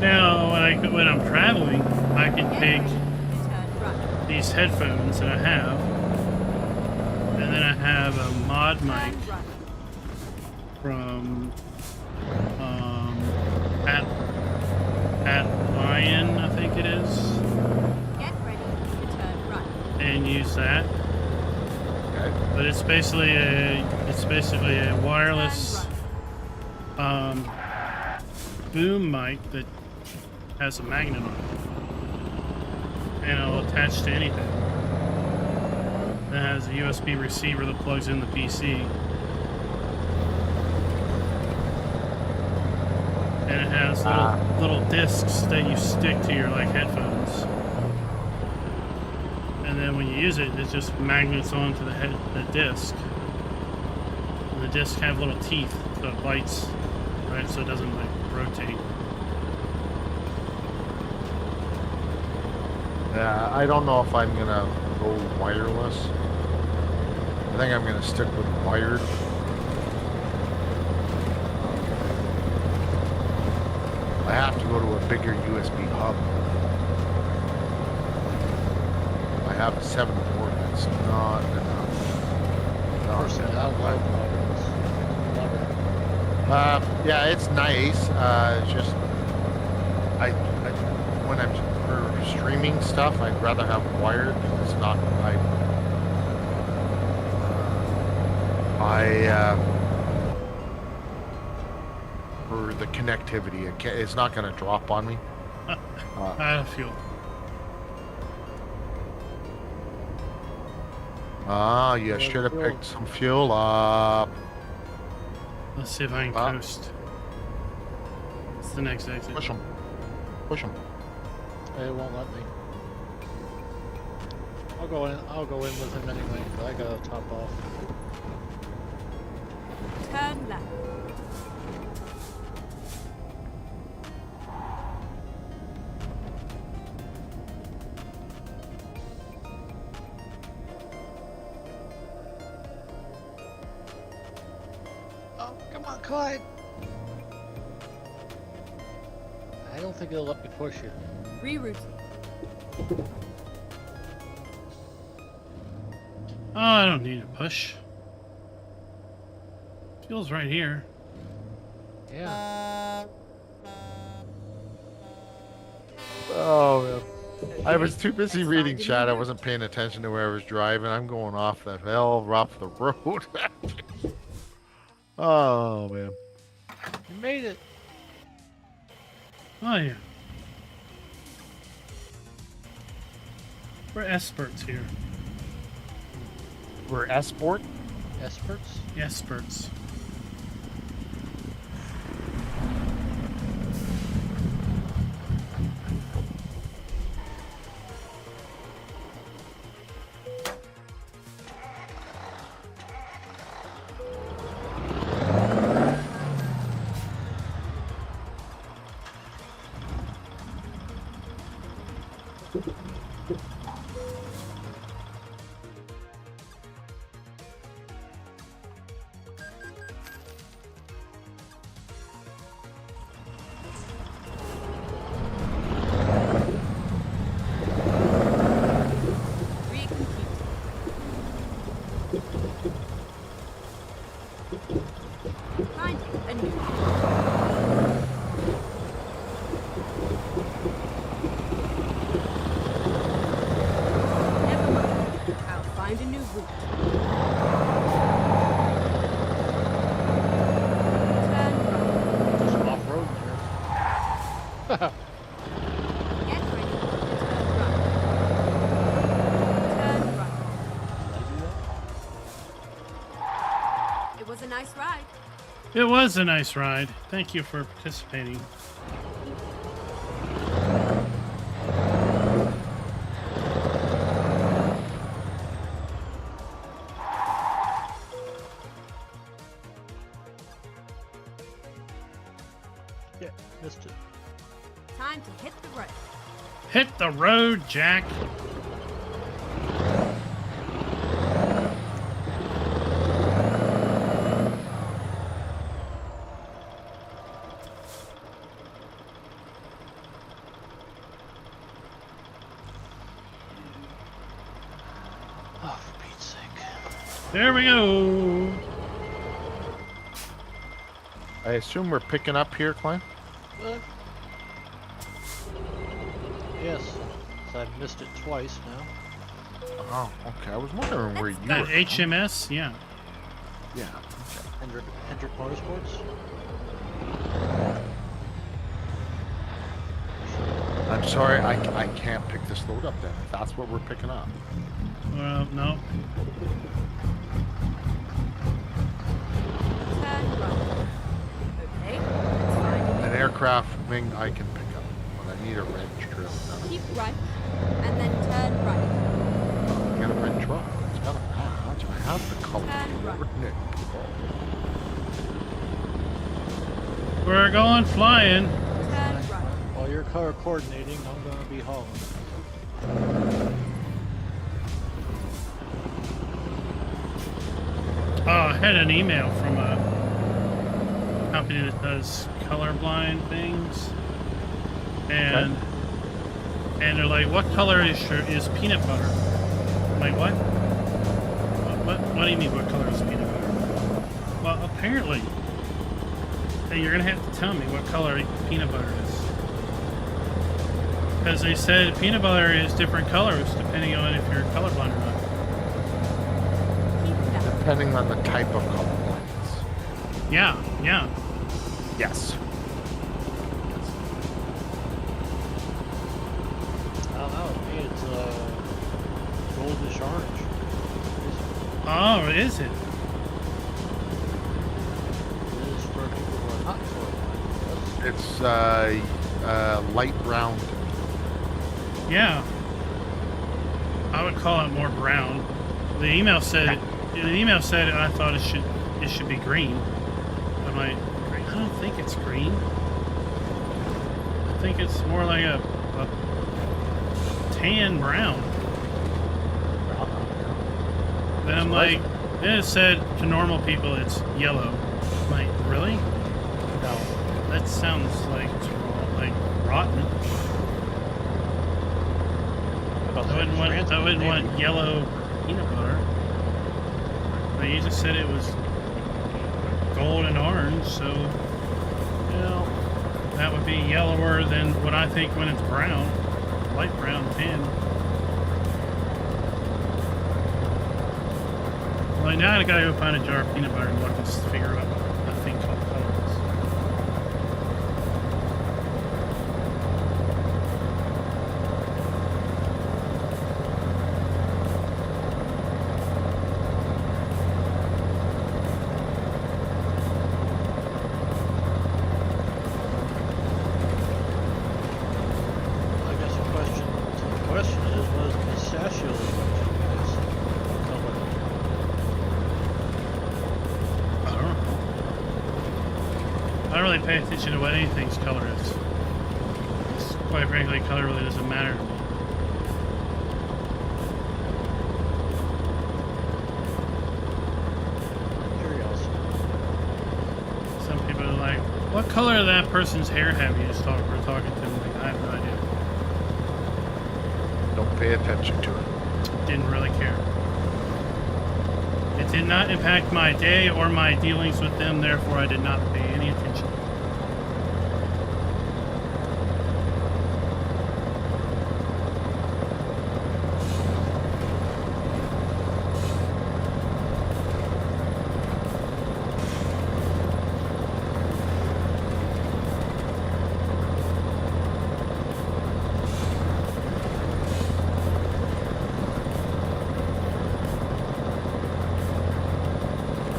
Now, when I'm traveling, I can Get take ready. Turn right. these headphones that I have, and then I have a mod mic Turn right. from at Lion, I think it is, Get ready. Turn right. and use that. Okay. But it's basically a wireless Turn right. boom mic that has a magnet on it, and it'll attach to anything. It has a USB receiver that plugs in the PC, and it has little discs that you stick to your headphones. And then when you use it, it just magnets onto the disc. And the discs have little teeth, so it bites, right? So it doesn't like rotate. Yeah, I don't know if I'm gonna go wireless. I think I'm gonna stick with wired. I have to go to a bigger USB hub. I have a 7 port. That's not enough. Not Person, I enough. love wireless. Love it. Yeah, it's nice. It's just I when I'm for streaming stuff, I'd rather have wired because it's not for the connectivity. It's not going to drop on me. I feel. You Yeah, should have fuel. picked some fuel up. Let's see if I can coast. It's the next exit. Push them. Push them. It won't let me. I'll go in with him anyway, but I gotta top off. Turn left. Oh, come on, Clyde! I don't think it'll let me push you. Rerouting. Oh, I don't need a push. Fuel's right here. Yeah. Oh man. I was too busy Let's reading find a chat. new I route. wasn't paying attention to where I was driving. I'm going off the off the road. Oh man. You made it! Oh yeah. We're experts here. We're Esport. Experts? Experts. Recompute. Finding a new route. Never mind. I'll find a new route. Turn right. Just off-road here. Get ready. Turn right. Turn right. It was a nice ride. It was a nice ride. Thank you for participating. Yeah, missed it. Time to hit the road. Hit the road, Jack. Oh, for Pete's sake. There we go. I assume we're picking up here, Klein. What? Yes. So I've missed it twice now. Oh, okay. I was wondering where you That were. HMS, yeah. Yeah. Hendrick Motorsports? I'm sorry, I can't pick this load up then. If that's what we're picking up. Well, no. Turn right. Okay, let's find a An new aircraft wing I can pick up, but I need a wrench drill. route. Keep right, and then turn right. Get a wrench drill. It's got a patch. I have the color. Turn right. coordinate. We're going flying. Turn right. While you're color coordinating, I'm gonna be hauling. Oh, I had an email from a company that does colorblind things, and they're like, "What color is peanut butter?" I'm like, "What? What do you mean? What color is peanut butter?" Well, apparently, you're gonna have to tell me what color peanut butter is, because they said peanut butter is different colors depending on if you're colorblind or not. Keep left. Depending on the type of color blindness. Yeah, yeah. Yes. I don't know. To me, it's goldish orange. Oh, is it? It is for people who are not colorblind. It's light brown. Yeah. I would call it more brown. The email said I thought it should be green. I'm like, I don't think it's green. I think it's more like a tan brown. Then I'm like, then it said to normal people it's yellow. I'm like, really? No. That sounds like it's like rotten. I wouldn't want yellow peanut butter. But you just said it was gold and orange, so you know that would be yellower than what I think when it's brown, light brown, tan. Well, now I gotta go find a jar of peanut butter and look and figure out what a thing called color is. I guess the question is, what is pistachio color? I don't know. I don't really pay attention to what anything's color is. Quite frankly, color really doesn't matter to me. Curiosity. Some people are like, what color did that person's hair have? You just we're talking to them. Like, I have no idea. Don't pay attention to it. Didn't really care. It did not impact my day or my dealings with them, therefore I did not pay any attention.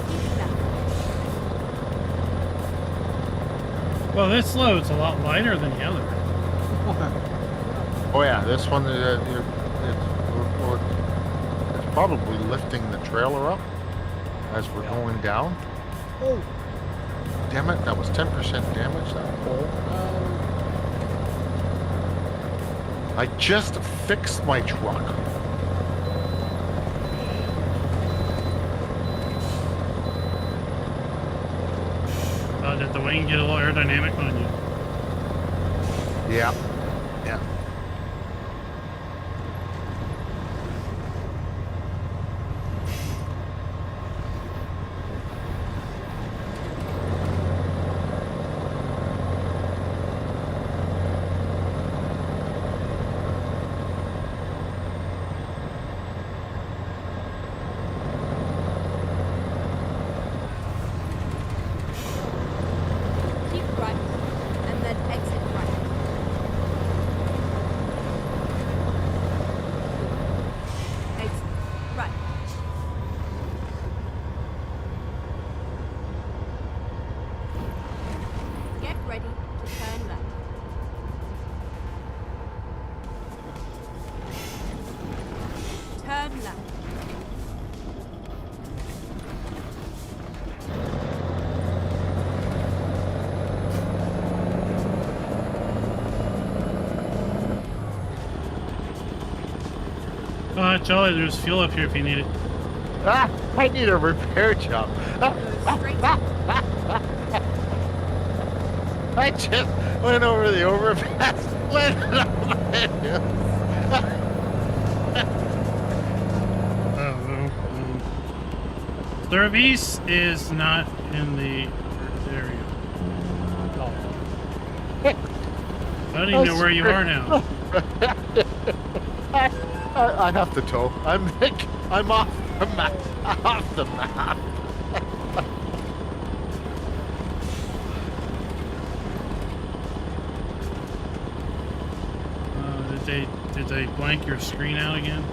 Keep left. Well, this load's a lot lighter than the other. Oh yeah, this one it's probably lifting the trailer up as we're going down. Oh, damn it! That was 10% damage. That pole. I just fixed my truck. Did the wing get a little aerodynamic on you? Yeah, yeah. Keep right. And then exit right. Exit right. Get ready to turn left. Turn left. Jolly, there's fuel up here if you need it. Ah, I need a repair job. Go straight up. I just went over the overpass, landed on my head. Service is not in the area. I don't even know where you are now. I have to tow. I'm off the map. Off the map. Did they blank your screen out again?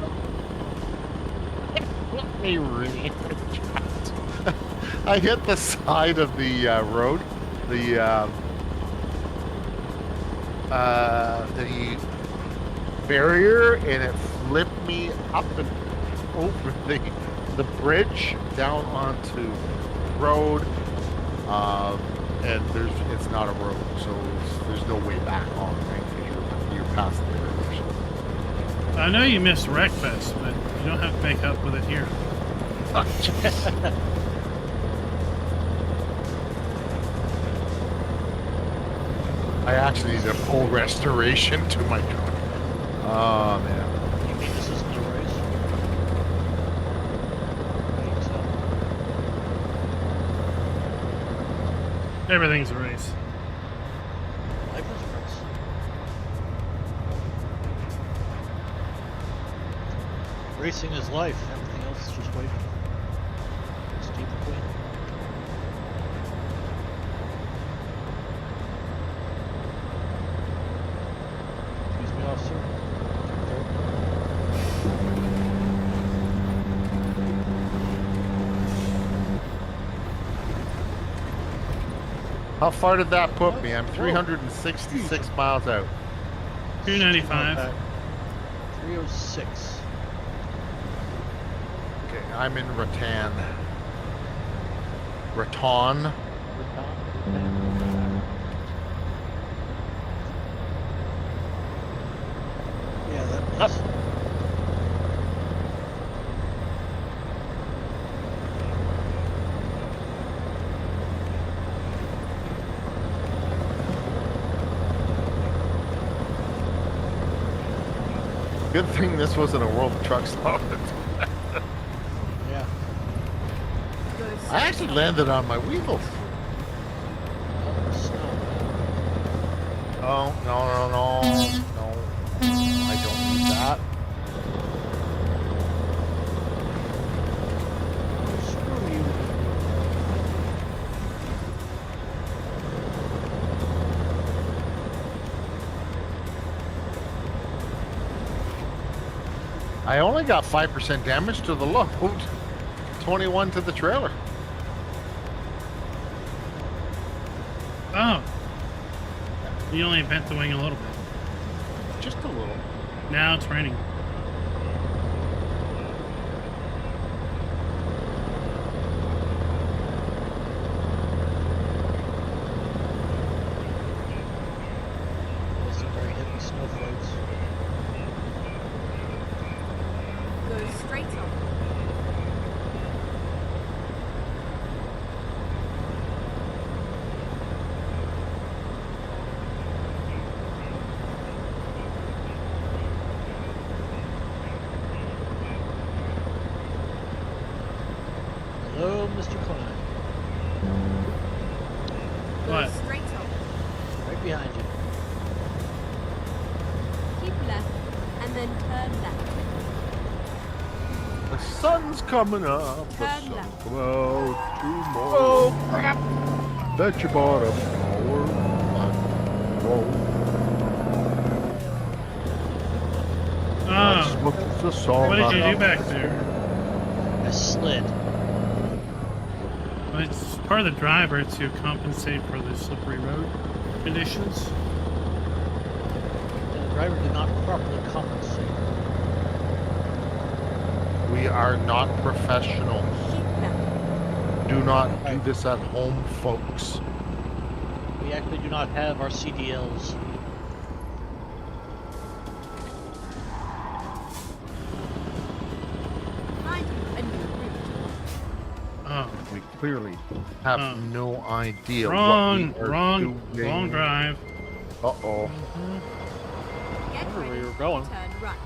They really I hit the side of the road, the barrier, and it flipped me up and over the bridge down onto the road, and it's not a road, so there's no way back on, right? 'Cause you're past the barriers. I know you missed Wreckfest, but you don't have to make up with it here. I actually need a full restoration to my truck. Oh man. You mean this isn't a race? I think so. Everything's a race. Life is a race. Racing is life. Everything else is just waiting. Steve McQueen. Excuse me, officer. How far did that put me? I'm 366 miles out. 295. 306. Okay, I'm in Rattan. Raton. Yeah, that was. Good thing this wasn't a World Truck Stop. Yeah. Go I straight actually up. landed on my wheels. Oh, snow. Oh, no. I don't need that. Screw you. I only got 5% damage to the load. 21 to the trailer. Oh. You only bent the wing a little bit. Just a little. Now it's raining. Those are very heavy snowflakes. Go straight up. Hello, Mr. Klein. Go What? straight up. Right behind you. Keep left and then turn left. The sun's coming up. The Turn sun's left. coming out tomorrow. Oh, crap. I bet you bought a flower. That's Oh. what the song What did you do about. back there? I slid. Well, it's part of the driver to compensate for the slippery road conditions. The driver did not properly compensate. We are not professional. Keep left. Do not do this at home, folks. We actually do not have our CDLs. we clearly have Oh. no idea Wrong, what we are wrong, doing. wrong drive. Uh-oh. Get Wonder where ready. you were going. Turn right.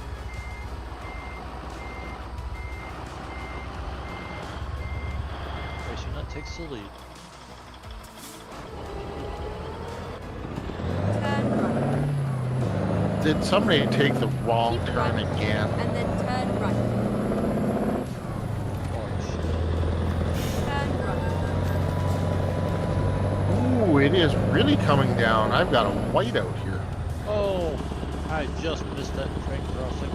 Racer Nut takes the lead. Turn right. Did somebody take the wrong Keep turn right. again? And then turn right. Holy shit. Turn right. Ooh, it is really coming down. I've got a whiteout here. Oh, I just missed that train crossing.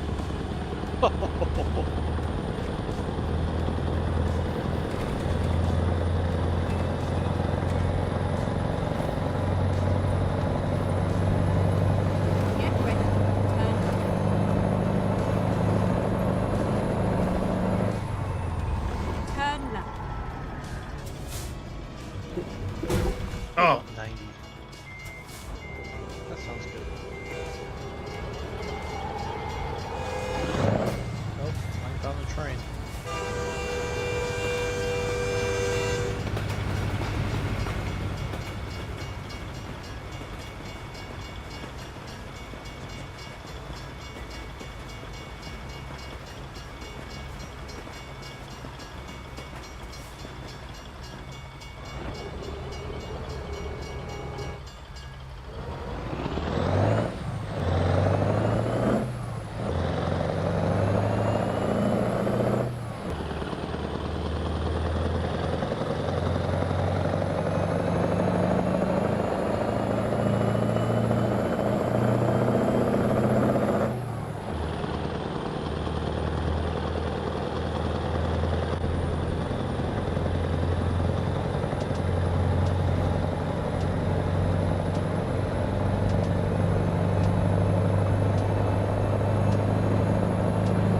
Get ready. Turn right. Turn left. Oh, 90. That sounds good. Nope, I found the train.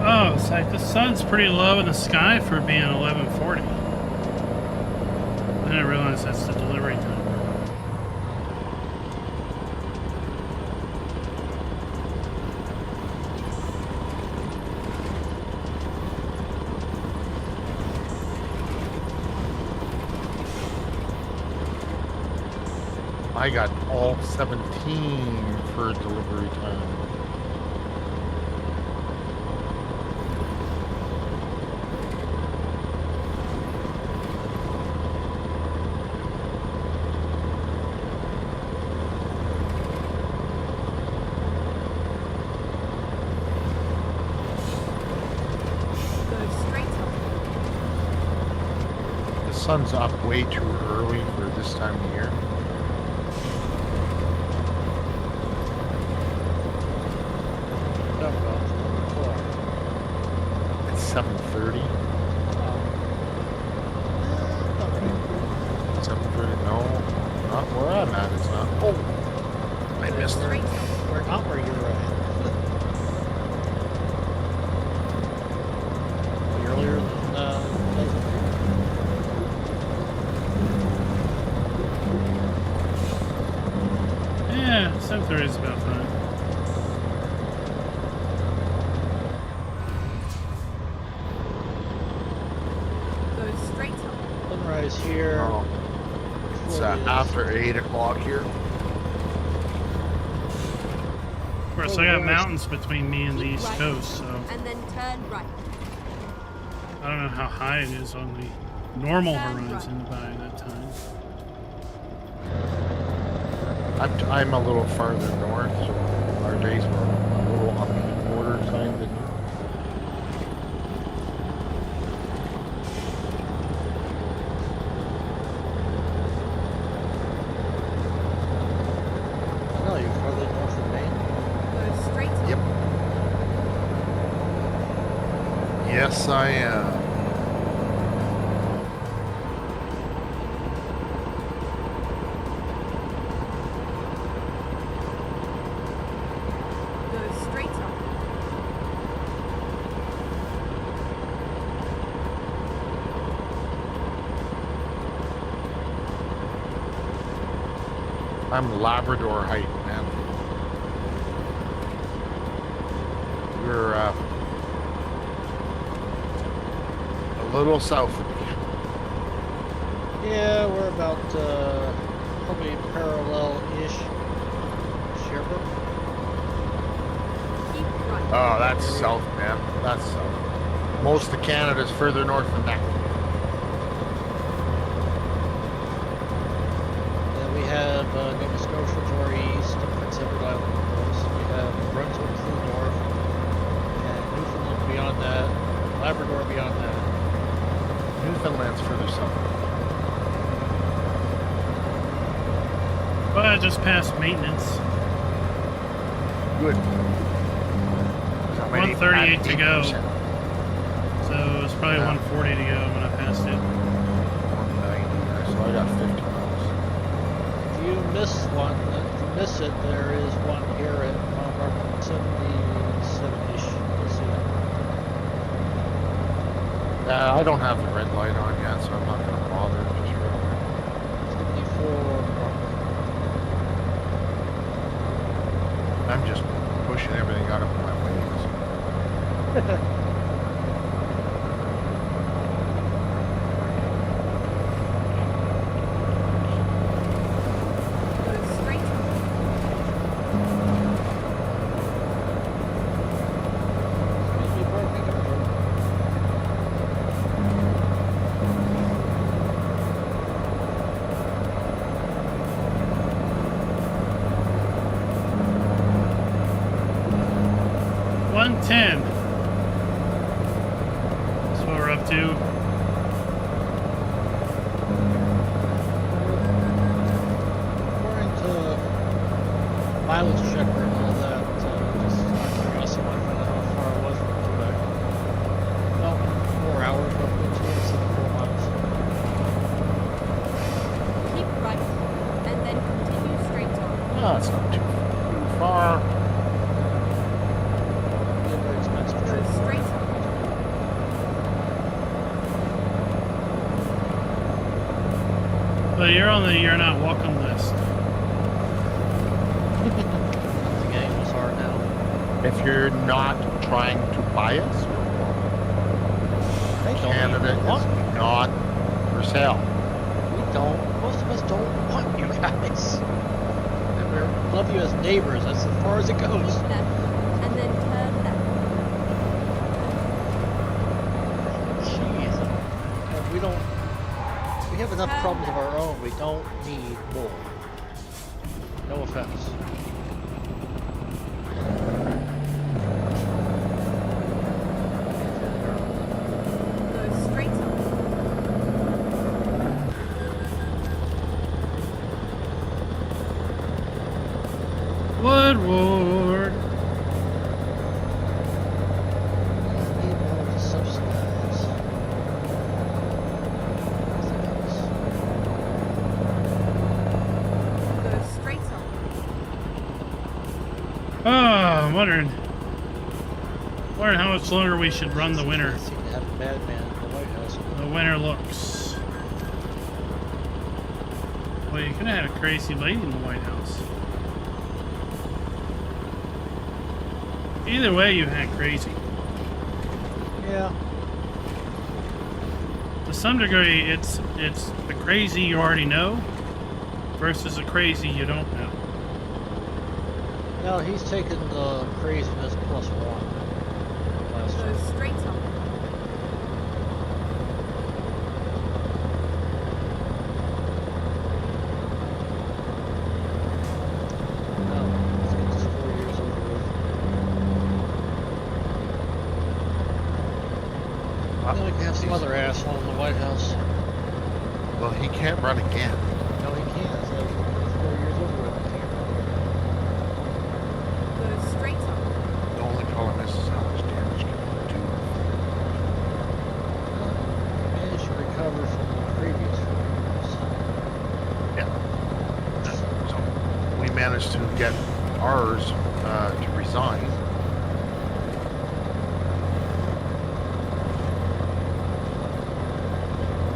oh, it's like the sun's pretty low in the sky for being 11:40. I didn't realize that's the delivery time. I got all 17 for delivery time. Go straight up. The sun's up way too early for this time of year. Don't go. It's 7:30. 7:30. No, not where I'm at. It's not. Oh, I Go missed it. straight up. We're not where you're at. Earlier than Yeah, 7:30 is about fine. Go straight up. Sunrise here. Oh, it's Before it is. after 8 o'clock here. Of course, I got mountains between me and the Keep East right. Coast, so And then turn right. I don't know how high it is on the normal Turn horizon by that time. I'm a little farther north, so our days were a little on the border side than you. No, you're farther north of Maine. Go straight up. Yep. Yes, I am. Go straight up. I'm Labrador height, man. We're a little south of me. Yeah, we're about probably parallel-ish. Sherbrooke. Keep right. Oh, that's south, man. That's south. Most of Canada's further north than that. Then we have Nova Scotia to our east, Prince Edward Island of course. We have Brunswick to the north, and Newfoundland beyond that, Labrador beyond that. Newfoundland's further south. But I just passed maintenance. Good. 138 to go. 8%. So it's probably Yeah. 140 to go when I passed it. 190. So I got 50 miles. If you miss one, if you miss it, there is one here at mile marker 77-ish. You'll see that. I don't have the red light on yet, so I'm not going to bother. Just real quick. 74 I'm just pushing everything out of my ways. Go straight on. Excuse me, parking. $110. That's what we're up to. According to mileage checker and all that, just out of curiosity, I want to find out how far it was from Quebec. About 4 hours, roughly 274 miles. Keep right. And then continue straight on. No, it's not too far. Be a very expensive Go trip. straight on. But you're on the you're not welcome list. The game is hard now. If you're not trying to buy us, They don't Canada even want is not for sale. We don't. Most of us don't want you guys. And we love you as neighbors. That's as far as it goes. Keep left. And then turn left. Jeez. We don't. We have enough problems of our own. We don't need more. No offense. Go straight on. Woodward. Need more to subsidize. Go straight on. Oh, I'm wondering how much longer we should run the winter. They seem to have a madman in the White House. The winter looks. Well, you could have had a crazy lady in the White House. Either way, you had crazy. Yeah. To some degree, it's the crazy you already know versus the crazy you don't know. No, he's taken the craziness plus one. Last Go time. straight on. No, let's get this 4 years over with. Then we can have some other asshole in the White House. Well, he can't run again. No, he can't. So 4 years over with. He can't run again. Go straight on. The only problem is how much damage can he do. He managed to recover from the previous 4 years. Yeah. So we managed to get ours to resign.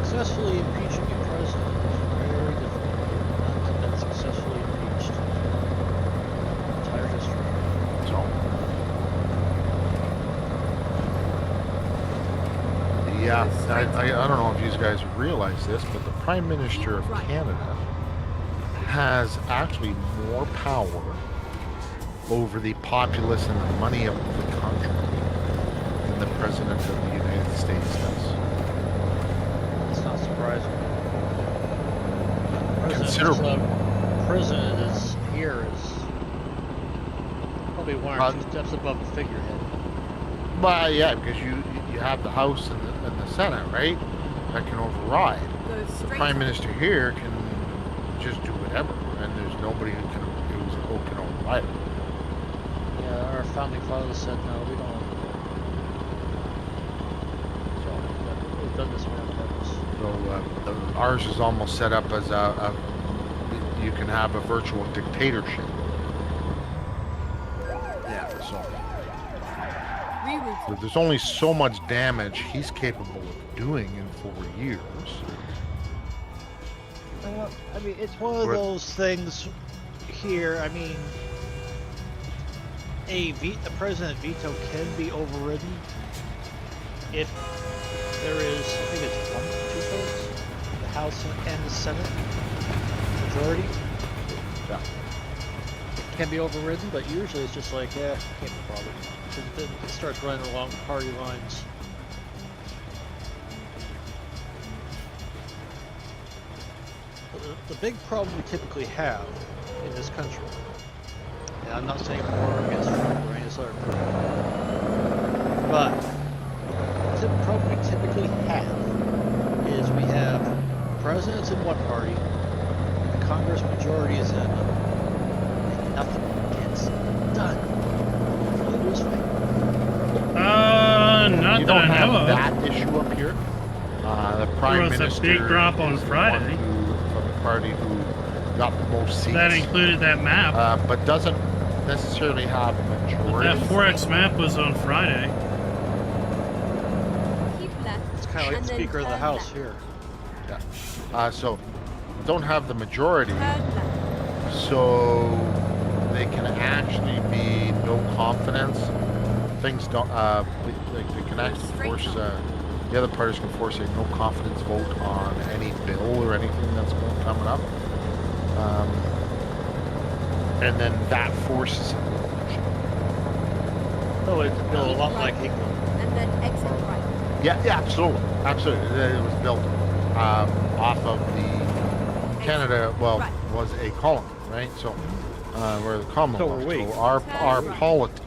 Successfully impeaching a president is very difficult. None have been successfully impeached. Entire history. So Yeah, I don't know if you guys realize this, but the Prime Minister of Canada has actually more power over the populace and the money of the country than the President of the United States does. It's not surprising. Considerable. President is here is probably one or two steps above the figurehead. But yeah, because you have the House and the Senate, right? That can override. Go The straight Prime up. Minister here can just do whatever, and there's nobody who can override it. Yeah, our founding fathers said no, we don't. So we've done this one on purpose. So ours is almost set up as you can have a virtual dictatorship. Yeah, so Rerouting. there's only so much damage he's capable of doing in 4 years. I mean, it's one of those things here. I mean, a president veto can be overridden if there is, I think it's 1 or 2 votes, the House and the Senate majority. Yeah. It can be overridden, but usually it's just like, can't be bothered. Because then it starts running along party lines. The big problem we typically have in this country, and I'm not saying war against Trump or any other group, but the problem we typically have is we have presidents in one party, the Congress majority is in another, and nothing gets done. All they do is fight. Not You that don't I know have of. that issue up here. The Prime There was a Minister big drop on is the Friday. one from the party who got the most seats. That included that map. But doesn't necessarily have a majority. That 4X map was on Friday. Keep left. It's kind of like and the then Speaker of the turn House left. here. Yeah. So don't have the majority, Turn left. so they can actually be no confidence. Things don't. They can actually force. The other parties can force a no confidence vote on any bill or anything that's coming up, and then that forces an election. Oh, it's built a lot like England. And then exit right. Yeah, absolutely. It was built off of the Canada. Well, Right. was a colony, right? So we're the Commonwealth. So were we. So our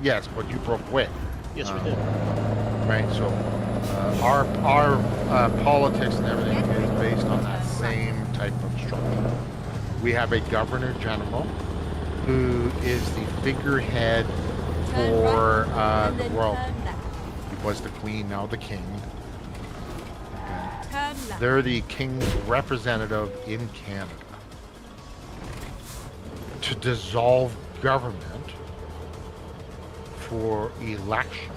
yes, but you broke away. Yes, we did. Right. So our politics and everything is based on that same type of structure. We have a governor general who is the figurehead Turn for right. And the then world. turn left. He was the queen, now the king. Okay. Turn left. They're the king's representative in Canada. To dissolve government for election,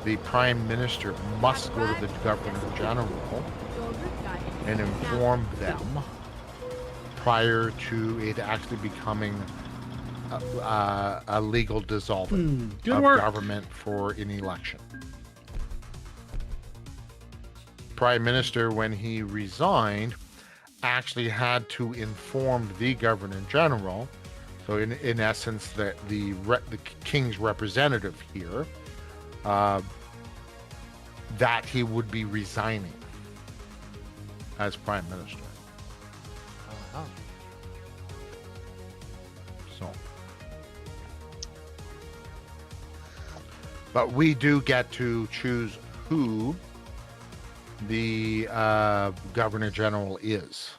the Prime Minister must go to the Governor General Your route guide. and inform them prior to it actually becoming a legal dissolvement Good of work. government for an election. Prime Minister, when he resigned, actually had to inform the Governor General, so in essence, the King's representative here, that he would be resigning as Prime Minister. So, but we do get to choose who the Governor General is.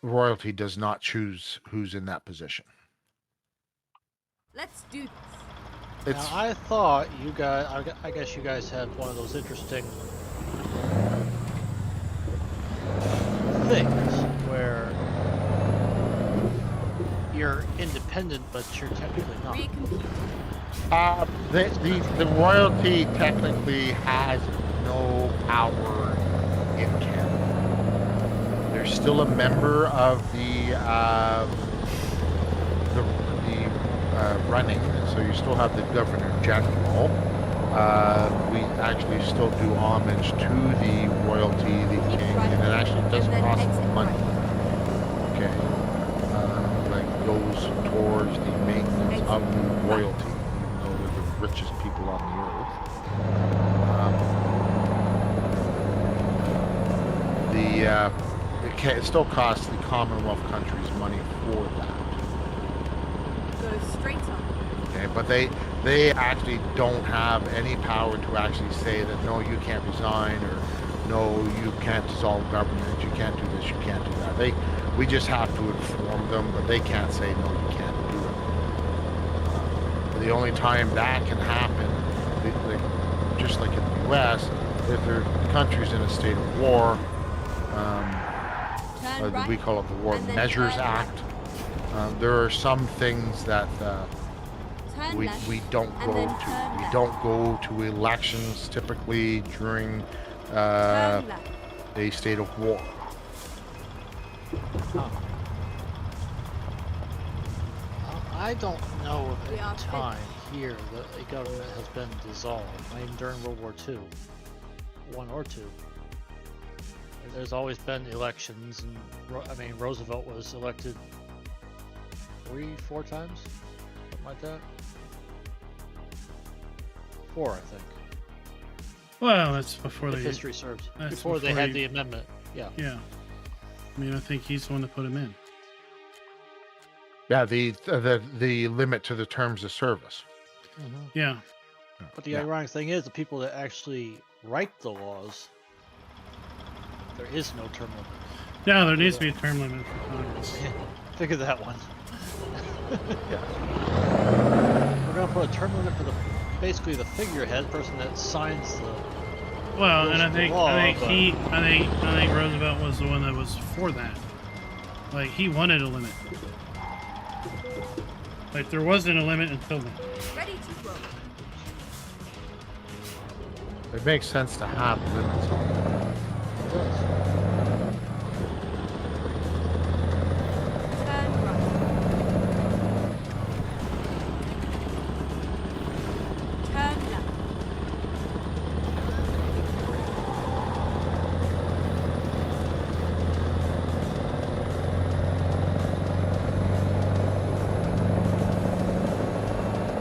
Royalty does not choose who's in that position. Let's do this. It's Now, I thought you guys, I guess you guys have one of those interesting things where you're independent, but you're technically not. Recompute. the royalty technically has no power in Canada. They're still a member of the running, so you still have the Governor General, We actually still do homage to the royalty, the king, and it actually doesn't And then cost exit money. right. Okay, like goes towards the maintenance of the royalty, even though they're the richest people on the earth. It still costs the Commonwealth countries money for that. Go straight on. Okay, but they actually don't have any power to actually say that no, you can't resign, or no, you can't dissolve government, you can't do this, you can't do that. We just have to inform them, but they can't say no, you can't do it. The only time that can happen, just like in the U.S., if the country's in a state of war, Turn right. we call it the War and then Measures turn Act. There are some things that Turn we left, don't and go then to. turn We left. don't go to elections typically during Turn left. a state of war. I don't know of We any are time here that a government has been dissolved. Not even during World War II, 1 or 2. There's always been elections, and I mean Roosevelt was elected 3-4 times, something like that. 4, I think. Well, that's before If they. history serves. that's Before they before had you- the amendment. Yeah. Yeah. I mean, I think he's the one that put him in. Yeah, the limit to the terms of service. Yeah. But the Yeah. ironic thing is, the people that actually write the laws, there is no term limit. No, there needs to be a term limit for Congress. Think of that one. Yeah. We're gonna put a term limit for basically the figurehead person that signs the. Well, and I think law, I think but- I think Roosevelt was the one that was for that. Like he wanted a limit. Like there wasn't a limit until then. Ready to roll. It makes sense to have limits on it. Turn right. Turn left.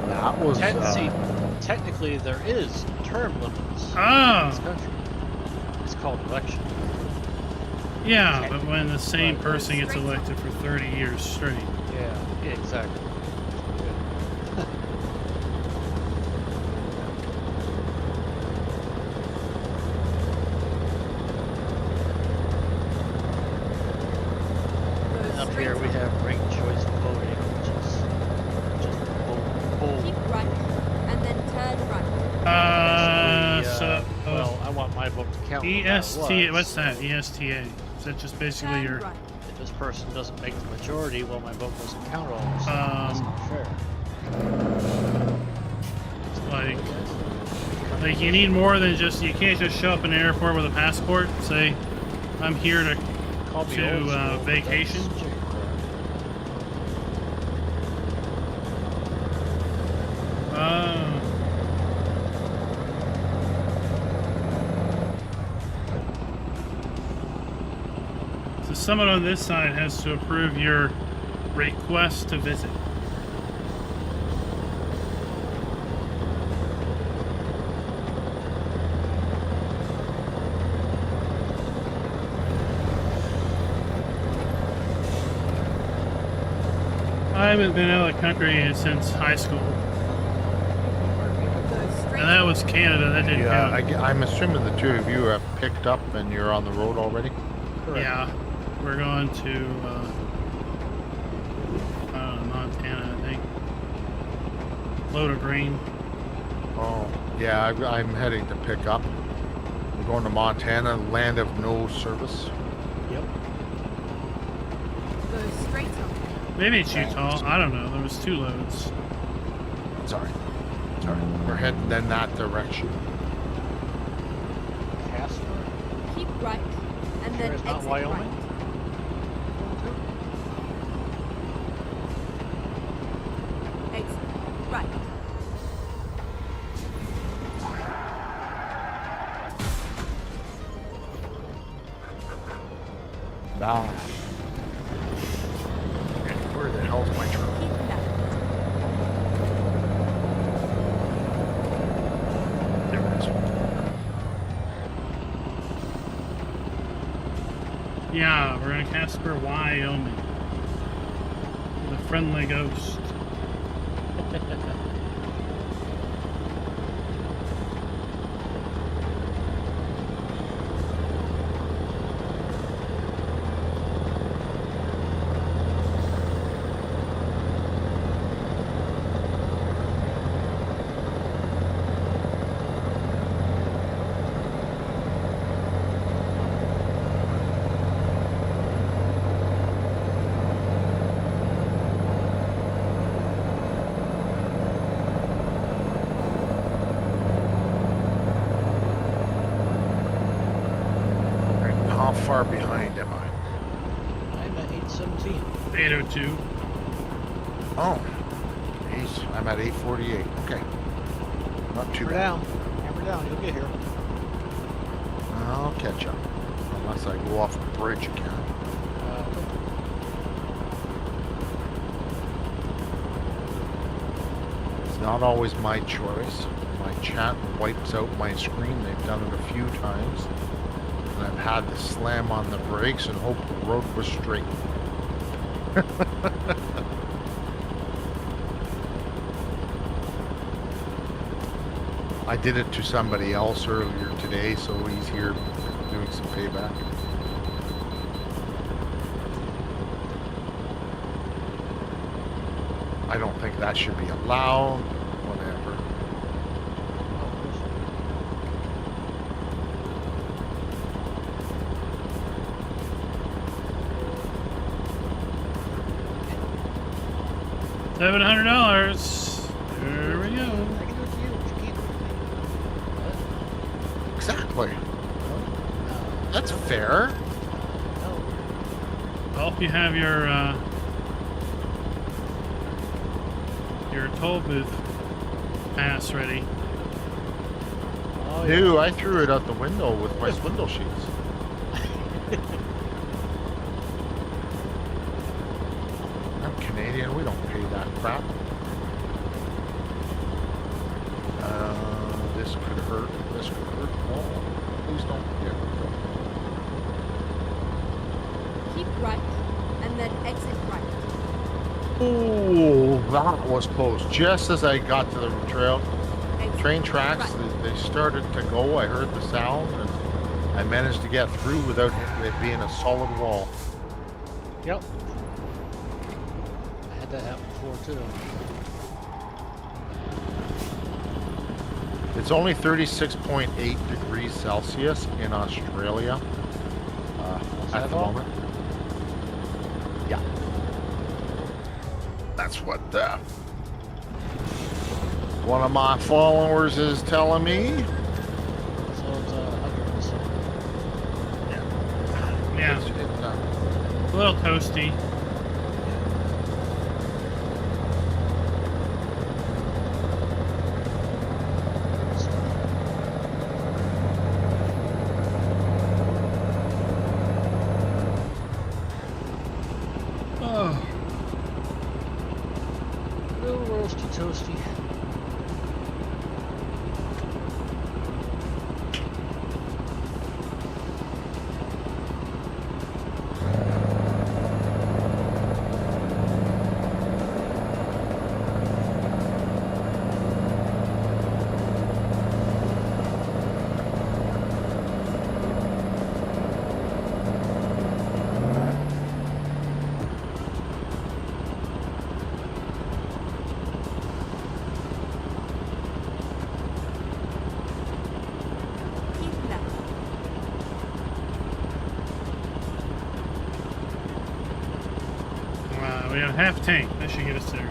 That was See, technically there is term limits in this Oh, country. It's called election. yeah, but when the same Right. person gets elected for 30 years straight. Yeah, exactly. Go And up straight here we on. have ranked choice voting, which is bull. Keep right, and then turn right. Well, I want my vote to count. no matter EST, what. what's that? ESTA. Is that just basically Turn your? right. If this person doesn't make the majority, well, my vote doesn't count all of a sudden. That's not fair. Like you need more than just, you can't just show up in an airport with a passport and say, I'm here to, Call me To, old school, but vacation? that's chicken crap. So someone on this side has to approve your request to visit. I haven't been out of the country since high school. Go straight And that was Canada, that didn't Yeah, count. I'm assuming the two of you have picked up and you're on the road already. Correct. Yeah, we're going to Montana, I think. Load of grain. Oh, yeah, I'm heading to pick up. We're going to Montana, land of no service. Yep. Go straight on. Maybe it's Utah. I don't know. There was 2 loads. Sorry. We're heading in that direction. Casper? Keep right, and Sure then it's not exit Wyoming? right. Exit right. Nah. Okay, where the hell's my truck? Keep left. There it is. Yeah, we're in Casper, Wyoming. With a friendly ghost. How far behind am I? I'm at 817. 802. Oh, I'm at 848. Okay, not too Hammer bad. down. Hammer down. You'll get here. I'll catch up, unless I go off the bridge again. It's not always my choice. My chat wipes out my screen. They've done it a few times. And I've had to slam on the brakes and hope the road was straight. I did it to somebody else earlier today, so he's here doing some payback. I don't think that should be allowed. Whatever. $700. There we go. I can do it to you, but you can't do it to me. Exactly. No. That's fair. No. Well, if you have your toll booth pass ready. Oh, yeah. No, I threw it out the window with my window sheets. I'm Canadian. We don't pay that crap. This could hurt. This could hurt. Oh, please don't. Yeah. Keep right, and then exit right. Oh, that was close. Just as I got to the Exit train tracks, right. they started to go. I heard the sound, and I managed to get through without it being a solid wall. Yep. I had that happen before too. It's only 36.8 degrees Celsius in Australia at that the all? moment. Yeah. That's what one of my followers is telling me. So it's 107. Yeah, It's, a little toasty. Oh, Little roasty toasty. Keep left. wow, we got a half tank. That should get us there.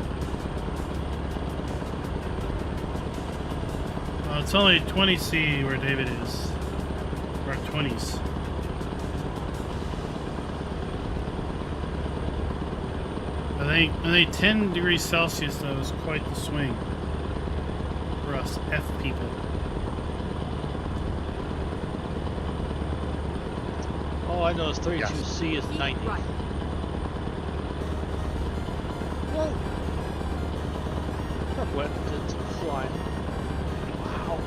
Well, it's only 20C where David is. We're at 20s. I think 10 degrees Celsius though is quite the swing for us F people. Oh, I know is 32C Yes. is Keep 90. right. Whoa! That went into flying. Wow.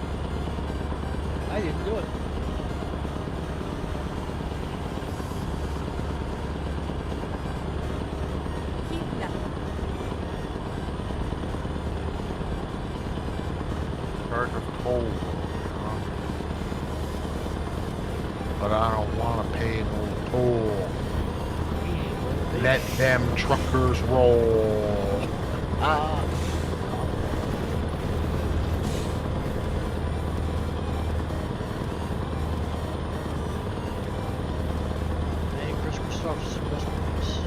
I didn't do it. Keep left. Charge of toll. But I don't want to pay no toll. Let them truckers roll. Ah. Hey, Chris Christopherson, rest in peace.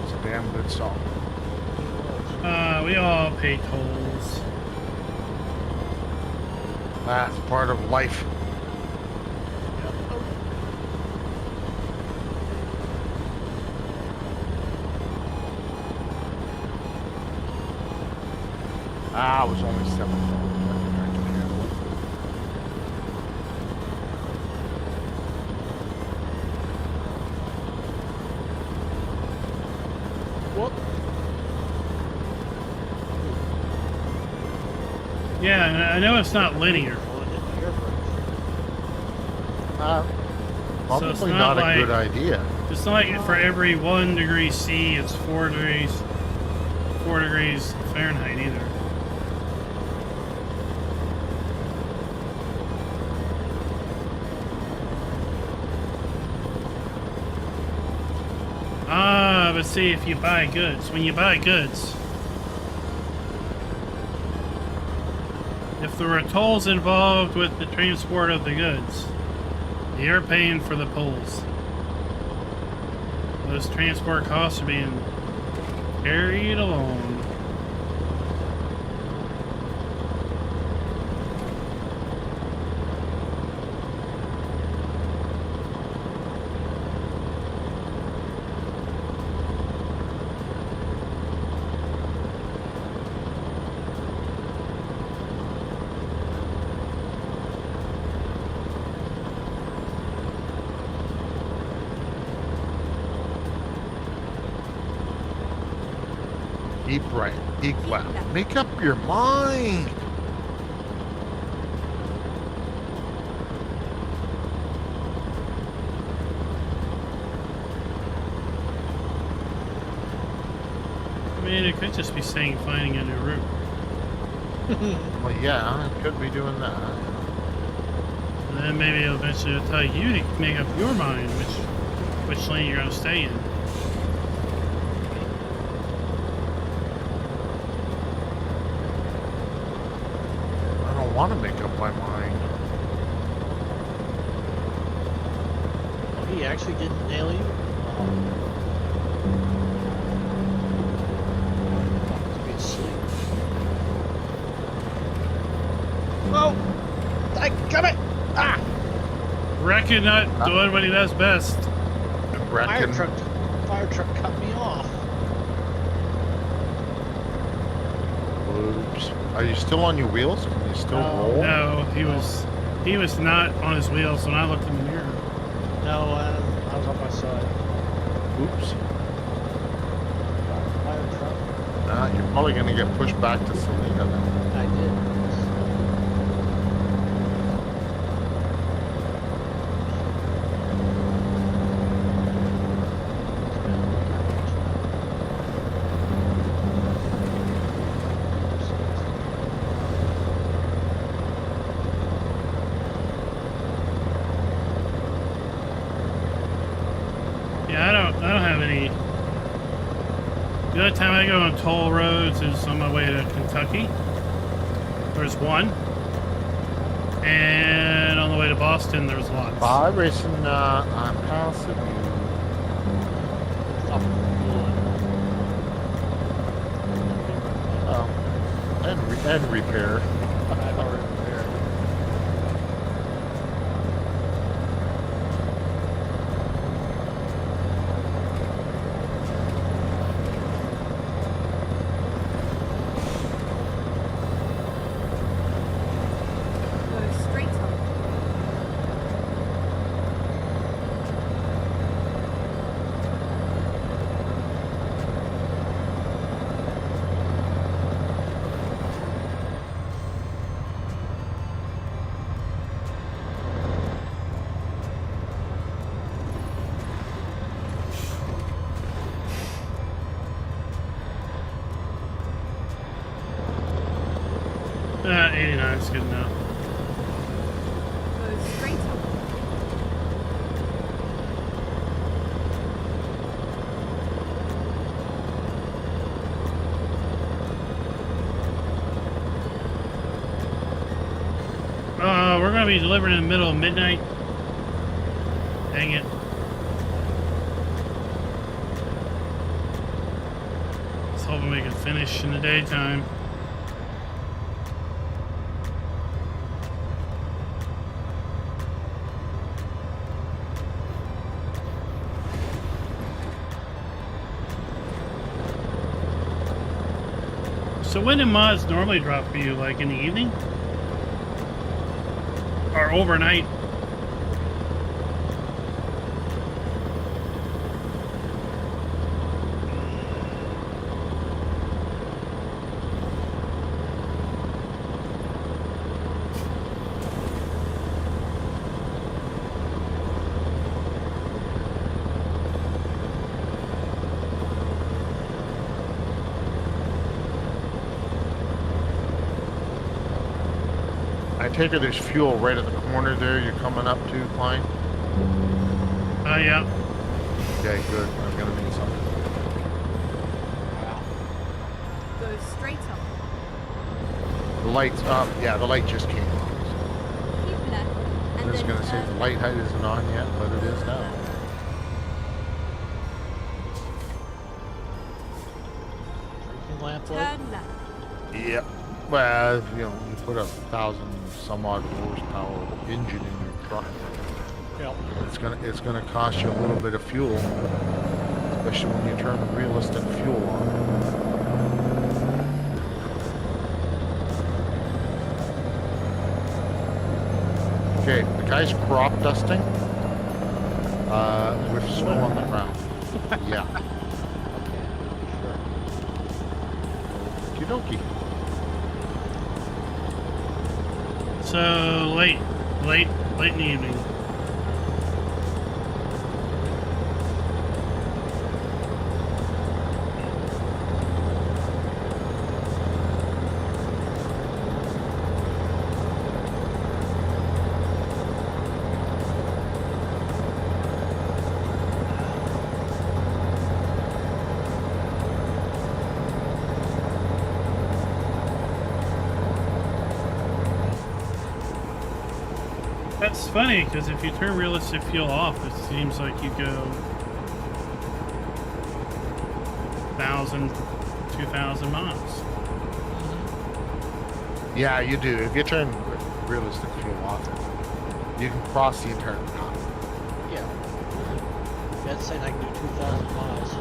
It's a damn good song. We all pay tolls. That's part of life. Ah, it was only $7. I think I can handle What? Yeah, and I know it's not linear. Well, it hit my air brakes. Probably it's not, not a like- good idea. It's not like for every 1 degree C, it's 4 degrees Fahrenheit either. Ah, but see, if you buy goods, when you buy goods, if there are tolls involved with the transport of the goods, you're paying for the tolls. Those transport costs are being carried along. Keep right. Keep left. Make up your mind. I mean, it could just be saying finding a new route. Well, yeah, it could be doing that. And then maybe eventually it'll tell you to make up your mind which lane you're going to stay in. I don't want to make up my mind. Oh, he actually didn't nail you? Oh. Must be asleep. Oh! I got it! Ah! Reckon not doing what he does best. Fire Reckon. truck cut me off. Oops. Are you still on your wheels? Can you still roll? No, he was not on his wheels when I looked in the mirror. No, I was on my side. Oops. Fire truck. Nah, you're probably going to get pushed back to Selena then. I did. Yeah, I don't have any. The other time I go on toll roads is on my way to Kentucky. There's one. And on the way to Boston, there's lots. Bye, racing. I'm passing you. Stop. Oh. And repair. I've already repaired. Those 89 is good enough. Go straight up. We're gonna be delivering in the middle of midnight. Dang it. I was hoping we could finish in the daytime. So when do mods normally drop for you? Like in the evening? Or overnight? I take it there's fuel right at the corner there you're coming up to, Klein? Yeah. Okay, good. I'm gonna need something. Go straight up. The light's up. Yeah, the light just came on. Keep left. I And was then gonna say the light height isn't on yet, but it is now. Drinking lamp light? turn left. Yep. Well, you know, you put a 1,000 some odd horsepower engine in your truck. Yep. It's gonna cost you a little bit of fuel, especially when you turn the realistic fuel on. Okay, the guy's crop dusting with snow on the ground. Yeah. Okie dokie. So late in the evening. That's funny, because if you turn realistic fuel off, it seems like you go 1,000, 2,000 miles. Yeah, you do. If you turn realistic fuel off, you can cross the entire map. Yeah. That's saying I can do 2,000 miles.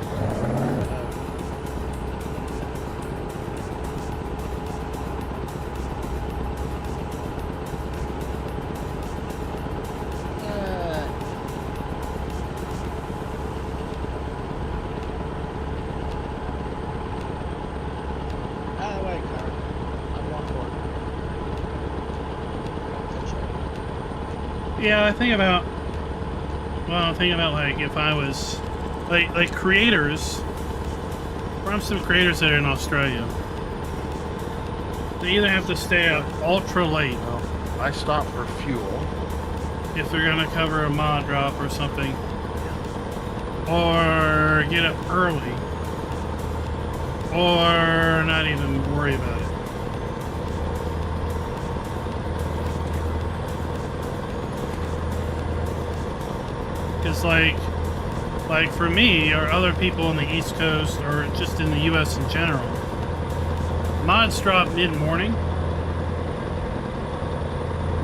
Wait, car. I'm on board. Yeah, I think about like if I was like creators, from some creators that are in Australia, they either have to stay up ultra late Well, I stop for fuel. if they're gonna cover a mod drop or something, or get up early, or not even worry about it. Because like for me or other people on the East Coast or just in the U.S. in general, mods drop mid-morning,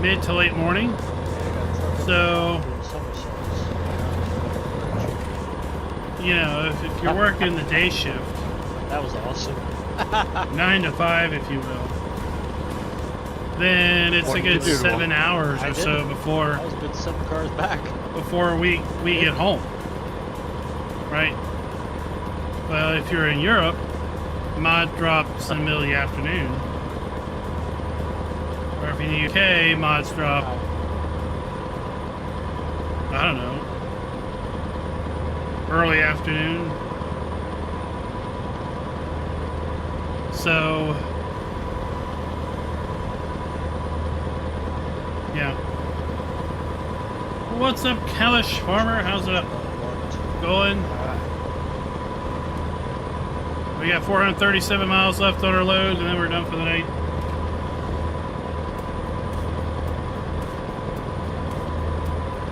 mid to late morning. So, you know, if you're working the day shift, That was awesome. 9 to 5, if you will, then it's What a did you good do, 7 hours I or did. so before I was a good 7 cars back. we get home, right? Well, if you're in Europe, mod drops in the middle of the afternoon, or if you're in the UK, mods drop, I don't know, early afternoon. So What's up, Kalish Farmer? How's it going? We got 437 miles left on our load, and then we're done for the night.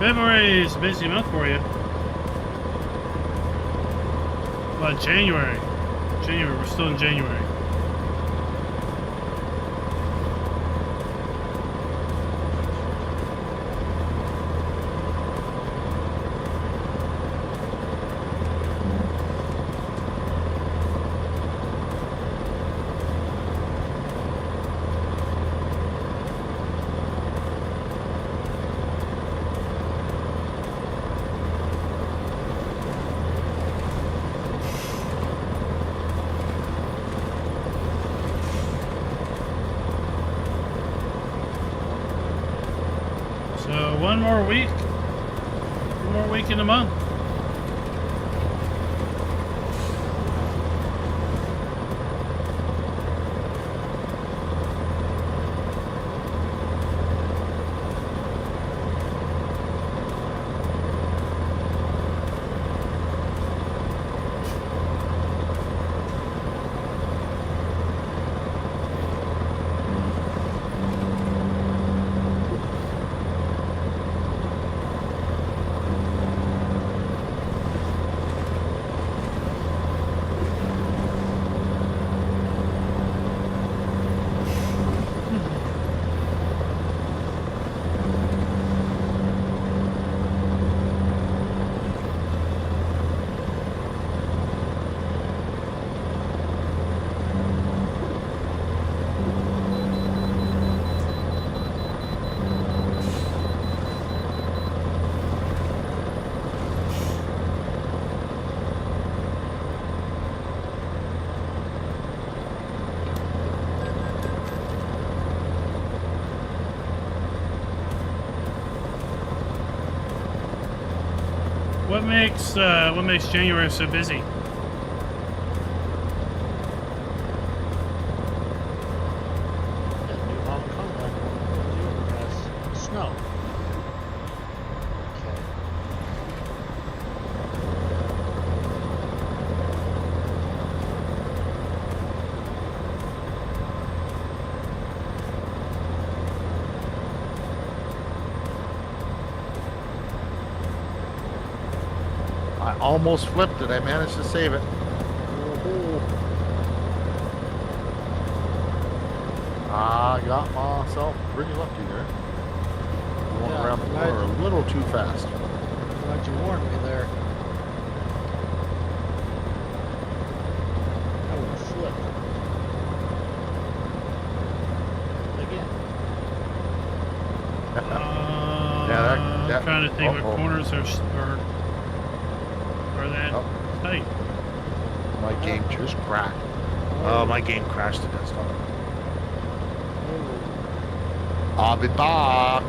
February is a busy month for you. But January, we're still in January. So one more week in the month. What makes January so busy? That new Hong Kong has snow. Okay. I almost flipped it. I managed to save it. I got myself pretty lucky there. Going Yeah, around the corner a little too fast. Glad you warned me there. I would have flipped. Again. Yeah, that- I'm trying to think what corners are that Oh. tight. My game just cracked. Oh, my game crashed to desktop. I'll be back.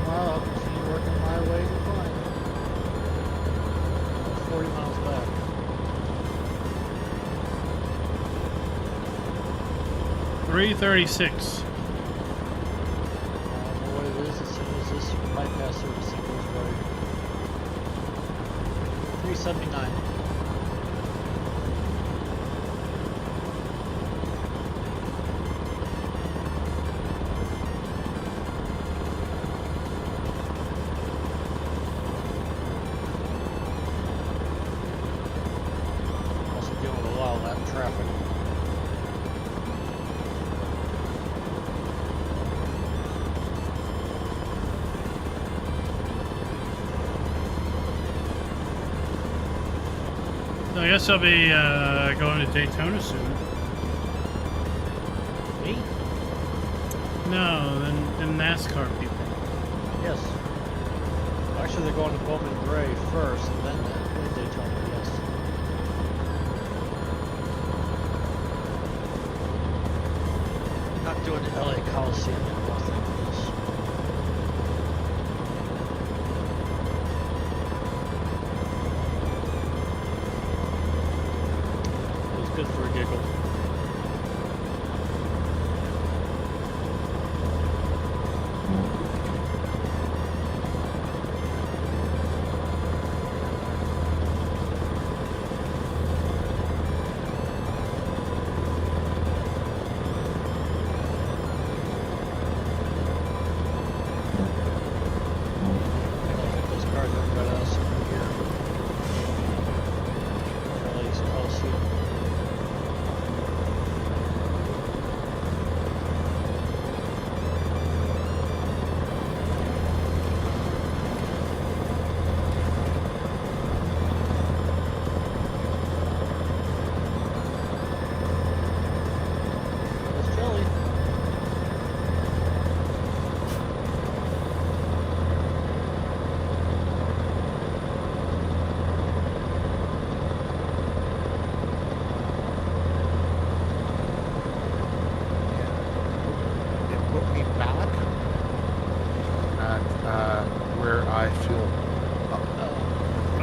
Well, I'll continue working my way to fine. 40 miles left. 336. I don't know what it is. As soon as this bypass servicing goes by. 379. Also dealing with a lot of that traffic. So I guess I'll be going to Daytona soon. Me? No, the NASCAR people. Yes. Actually, they're going to Bowman Gray first, and then Daytona. Yes. Not doing the LA Coliseum anymore, thank goodness. Those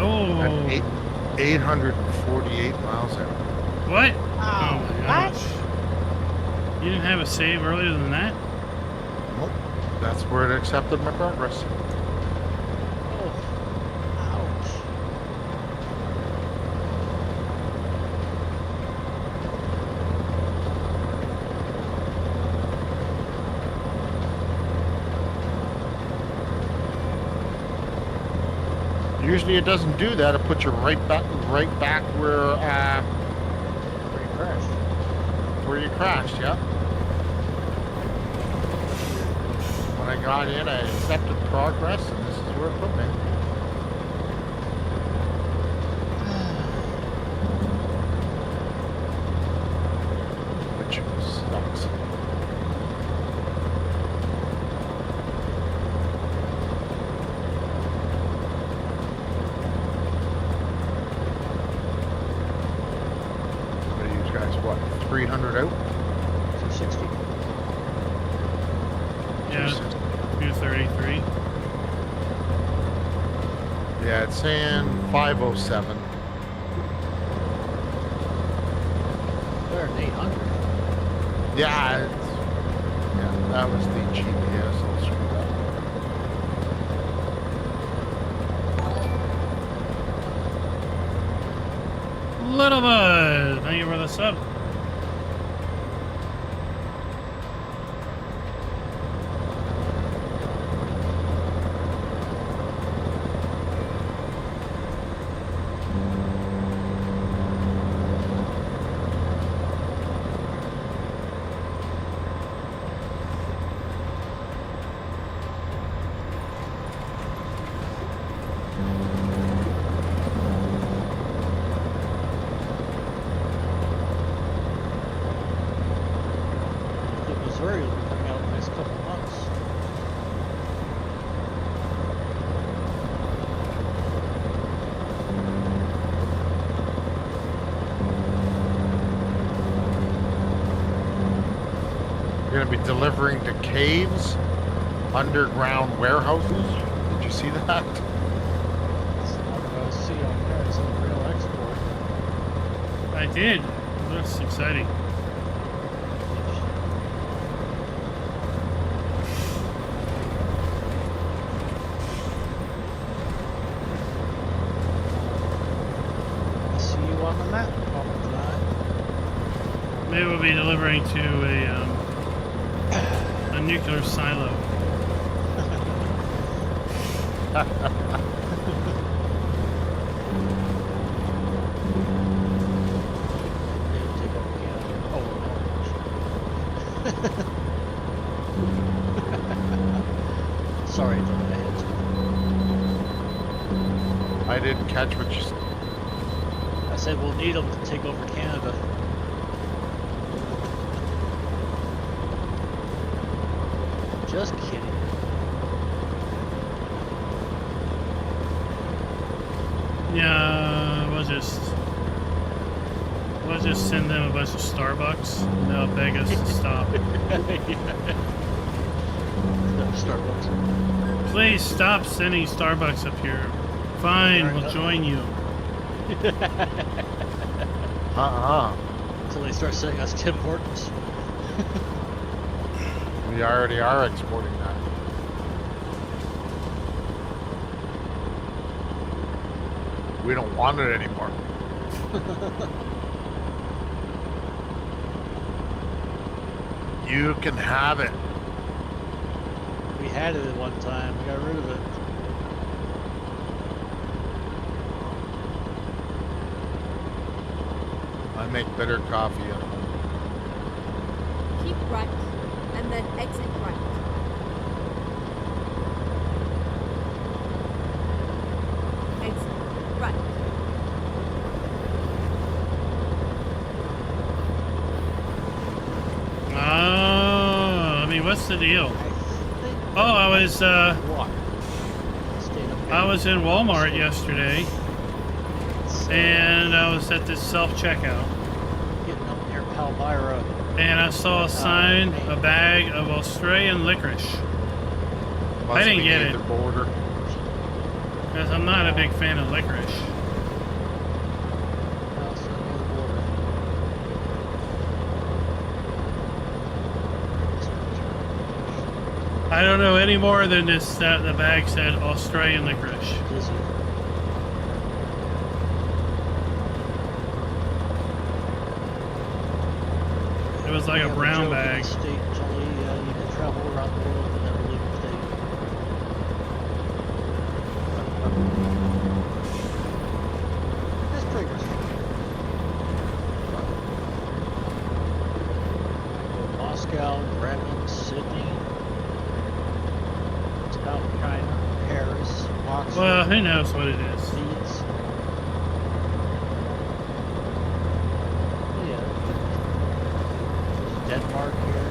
Oh. At 848 miles an hour. What? Oh, Oh my what? gosh. You didn't have a save earlier than that? Nope. That's where it accepted my progress. Oh, ouch. Usually it doesn't do that. It puts you right back where Pretty crashed. you crashed. Yeah. When I got in, I accepted progress, and this is where it put me. Which sucks. What are you guys? What? 300 out? 260. Yeah, 233. Yeah, it's saying 507. Better than 800. Yeah, that was the GPS all screwed up. Little Bud, thank you for the sub. The Missouri will be coming out in the next couple of months. You're going to be delivering to caves, underground warehouses. Did you see that? That's what I see on there. It's a real export. I did. That's exciting. I see you on the map, probably not. Maybe we'll be delivering to a nuclear silo. Maybe take over Canada. Oh, no. Sorry, I jumped ahead. I didn't catch what you said. I said we'll need them to take over Canada. Just kidding. Yeah, we'll just send them a bunch of Starbucks. They'll beg us to stop. No, Starbucks. Please stop sending Starbucks up here. Fine, we'll join you. Until they start sending us Tim Hortons. We already are exporting that. We don't want it anymore. You can have it. We had it at one time. We got rid of it. I make better coffee at home. Keep right, and then exit right. Exit right. Oh, I mean, what's the deal? I think Oh, I was water. Stayed up here. I was in Walmart yesterday, and I was at this self-checkout, Getting up near Palmyra. and I saw a sign, a bag of Australian licorice. Must didn't be get near it. The border. Because I'm not a big fan of licorice. Also near the border. I don't know any more than this that the bag said Australian licorice. Dizzy. It was like a Yeah, brown the joke in bag. the state is only you can travel around the world and never leave the state. That's pretty much Moscow, Bremen, Sydney, South China, Paris, Oxford, Well, who knows what it is. Leeds. Yeah. There's Denmark here.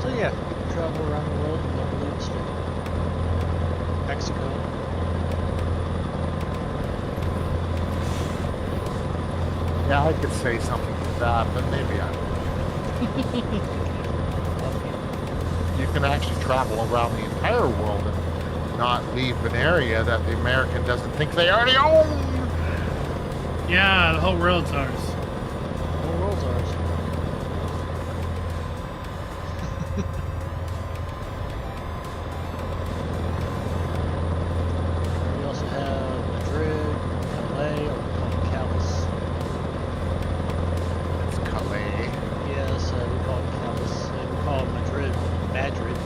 So yeah, you can travel around the world and never leave the state. Mexico. Yeah, I could say something to that, but maybe I won't. You can actually travel around the entire world and not leave an area that the American doesn't think they already own. Yeah, the whole world's ours. The whole world's ours. We also have Madrid, LA, or we call it Callus. It's Calais. Yes, we call it Callus. We call it Madrid, Madrid.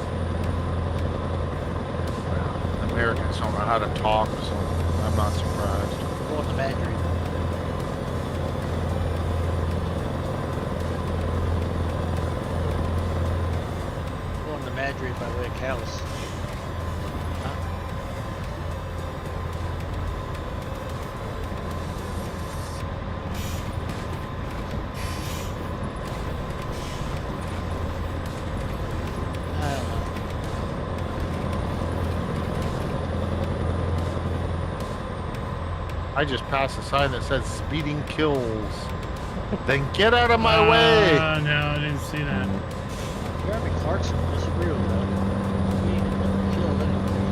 Americans don't know how to talk, so I'm not surprised. We're going to Madrid. We're going to Madrid by way of Callus. Huh? I don't know. I just passed a sign that says speeding kills. Then get out of my way. No, I didn't see that. Jeremy Clarkson will disagree with that. He never killed anybody.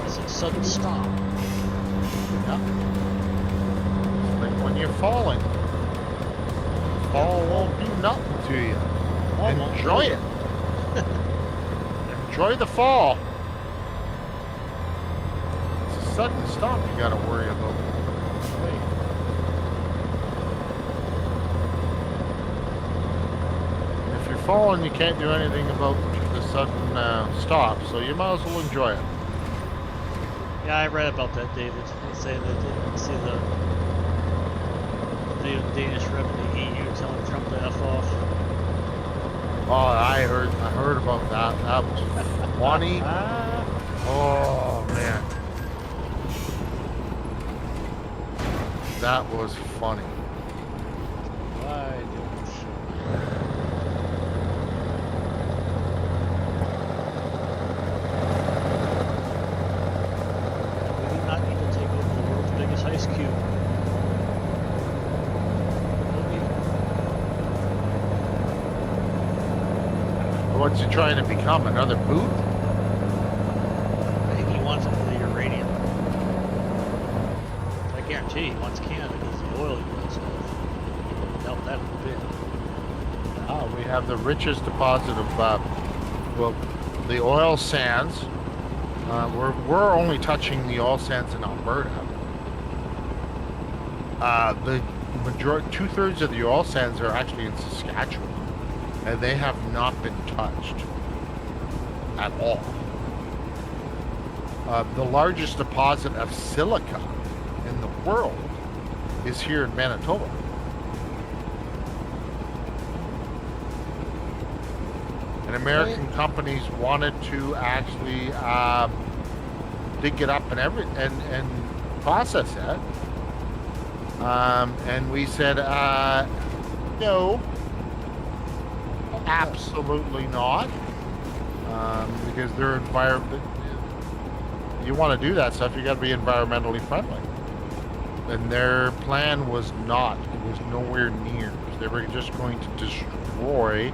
It's a sudden stop. Yeah. Like when you're falling. Fall won't do nothing to you. Fall won't Enjoy kill it. Enjoy the fall. It's a sudden stop you gotta worry about. If you're falling, you can't do anything about the sudden stop, so you might as well enjoy it. Yeah, I read about that, David. They say that they didn't see the Danish rep in the EU telling Trump to F off. Oh, I heard about that. That was funny. Oh man, that was funny. Why don't you? We do not need to take over the world's biggest ice cube. What's he trying to become? Another boot? I think he wants it for the uranium. I guarantee he wants Canada because the oil he does have. Help that a bit. We have the richest deposit of, well, the oil sands. We're only touching the oil sands in Alberta. The majority, 2/3 of the oil sands are actually in Saskatchewan, and they have not been touched at all. The largest deposit of silica in the world is here in Manitoba. And American companies wanted to actually dig it up and process it. And we said, no, absolutely not, because they're environment. You want to do that stuff, you got to be environmentally friendly. And their plan was not. It was nowhere near. They were just going to destroy,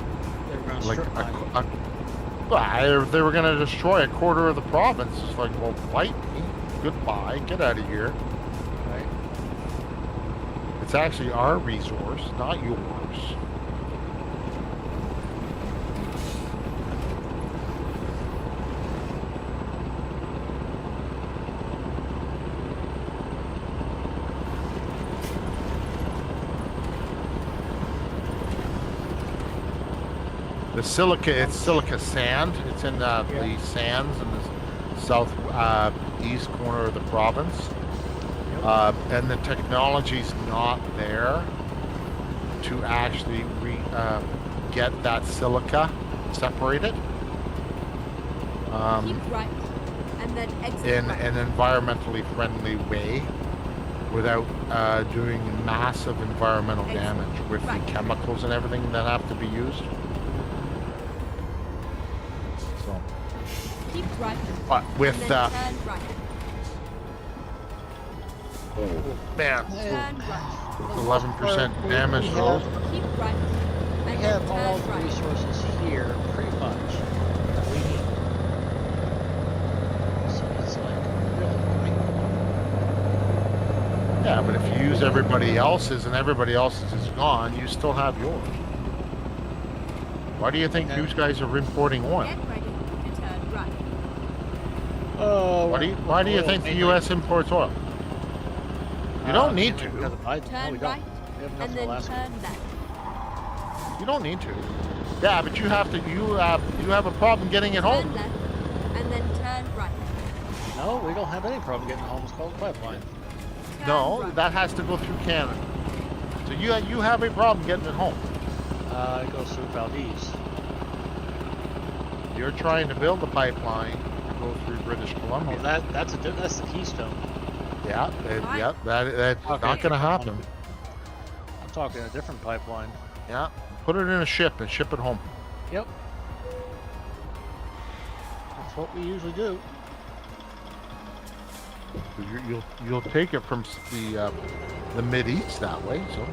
They're gonna like strip mine. they were going to destroy a quarter of the province. It's like, well, fight me. Goodbye. Get out of here. Right? It's actually our resource, not yours. The silica, it's silica sand. It's in the sands in the south east corner of the province. And the technology's not there to actually get that silica separated Keep right, and then exit in right. an environmentally friendly way without doing massive environmental Exit damage with right. the chemicals and everything that have to be used. So, Keep right, but with and then turn right. man, Turn right. 11% damage we though. have, Keep right, we and have then all turn the right. resources here, pretty much, that we need. So it's like, really, I mean, Yeah, but if you use everybody else's and everybody else's is gone, you still have yours. Why do you think Okay. these guys are importing oil? Get ready to turn right. Why do you think the U.S. imports oil? You don't need We to. have the Biden. No, Turn we don't. right, We have enough and in then Alaska. turn left. You don't need to. Yeah, but you have to. You have a problem getting it Turn home. left, and then turn right. No, we don't have any problem getting home. It's called a pipeline. Turn No, right. that has to go through Canada. So you have a problem getting it home. It goes through Valdez. You're trying to build a pipeline to go through British Columbia. Well, that's the Keystone. Yeah, that's Okay. not going to happen. I'm talking a different pipeline. Yeah, put it in a ship and ship it home. Yep. That's what we usually do. You'll take it from the Mid East that way. So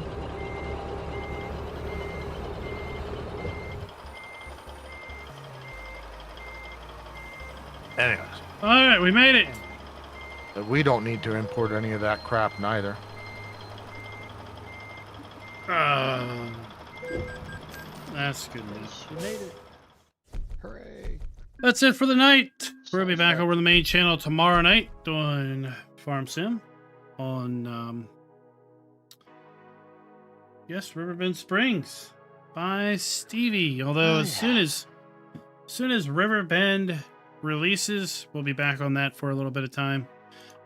anyways, All right, we made it. we don't need to import any of that crap neither. That's good news. Yes, we made it. Hooray. That's it for the night. We'll be Sounds back good. over the main channel tomorrow night doing Farm Sim on, yes, Riverbend Springs by Stevie. Although as soon as Riverbend releases, we'll be back on that for a little bit of time.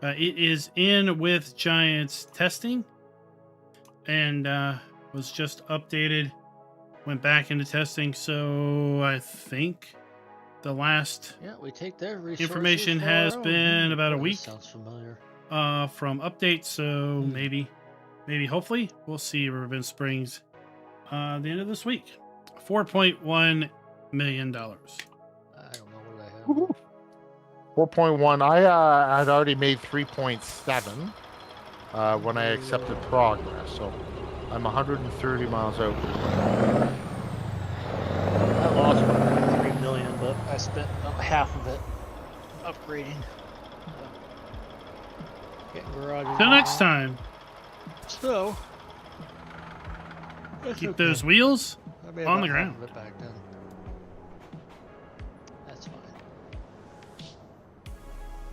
It is in with Giants testing and was just updated, went back into testing. So I think the last Yeah, we take their resources information for has our own. been about a Boy, week this sounds familiar. from update. So maybe hopefully we'll see Riverbend Springs the end of this week. $4.1 million. I don't know what I have. 4.1. I had already made 3.7 when I accepted progress. So I'm 130 miles out. I lost $1.3 million, but I spent about half of it upgrading. Getting garages. Till next time, So, keep those wheels I made on about the half ground. of it back then.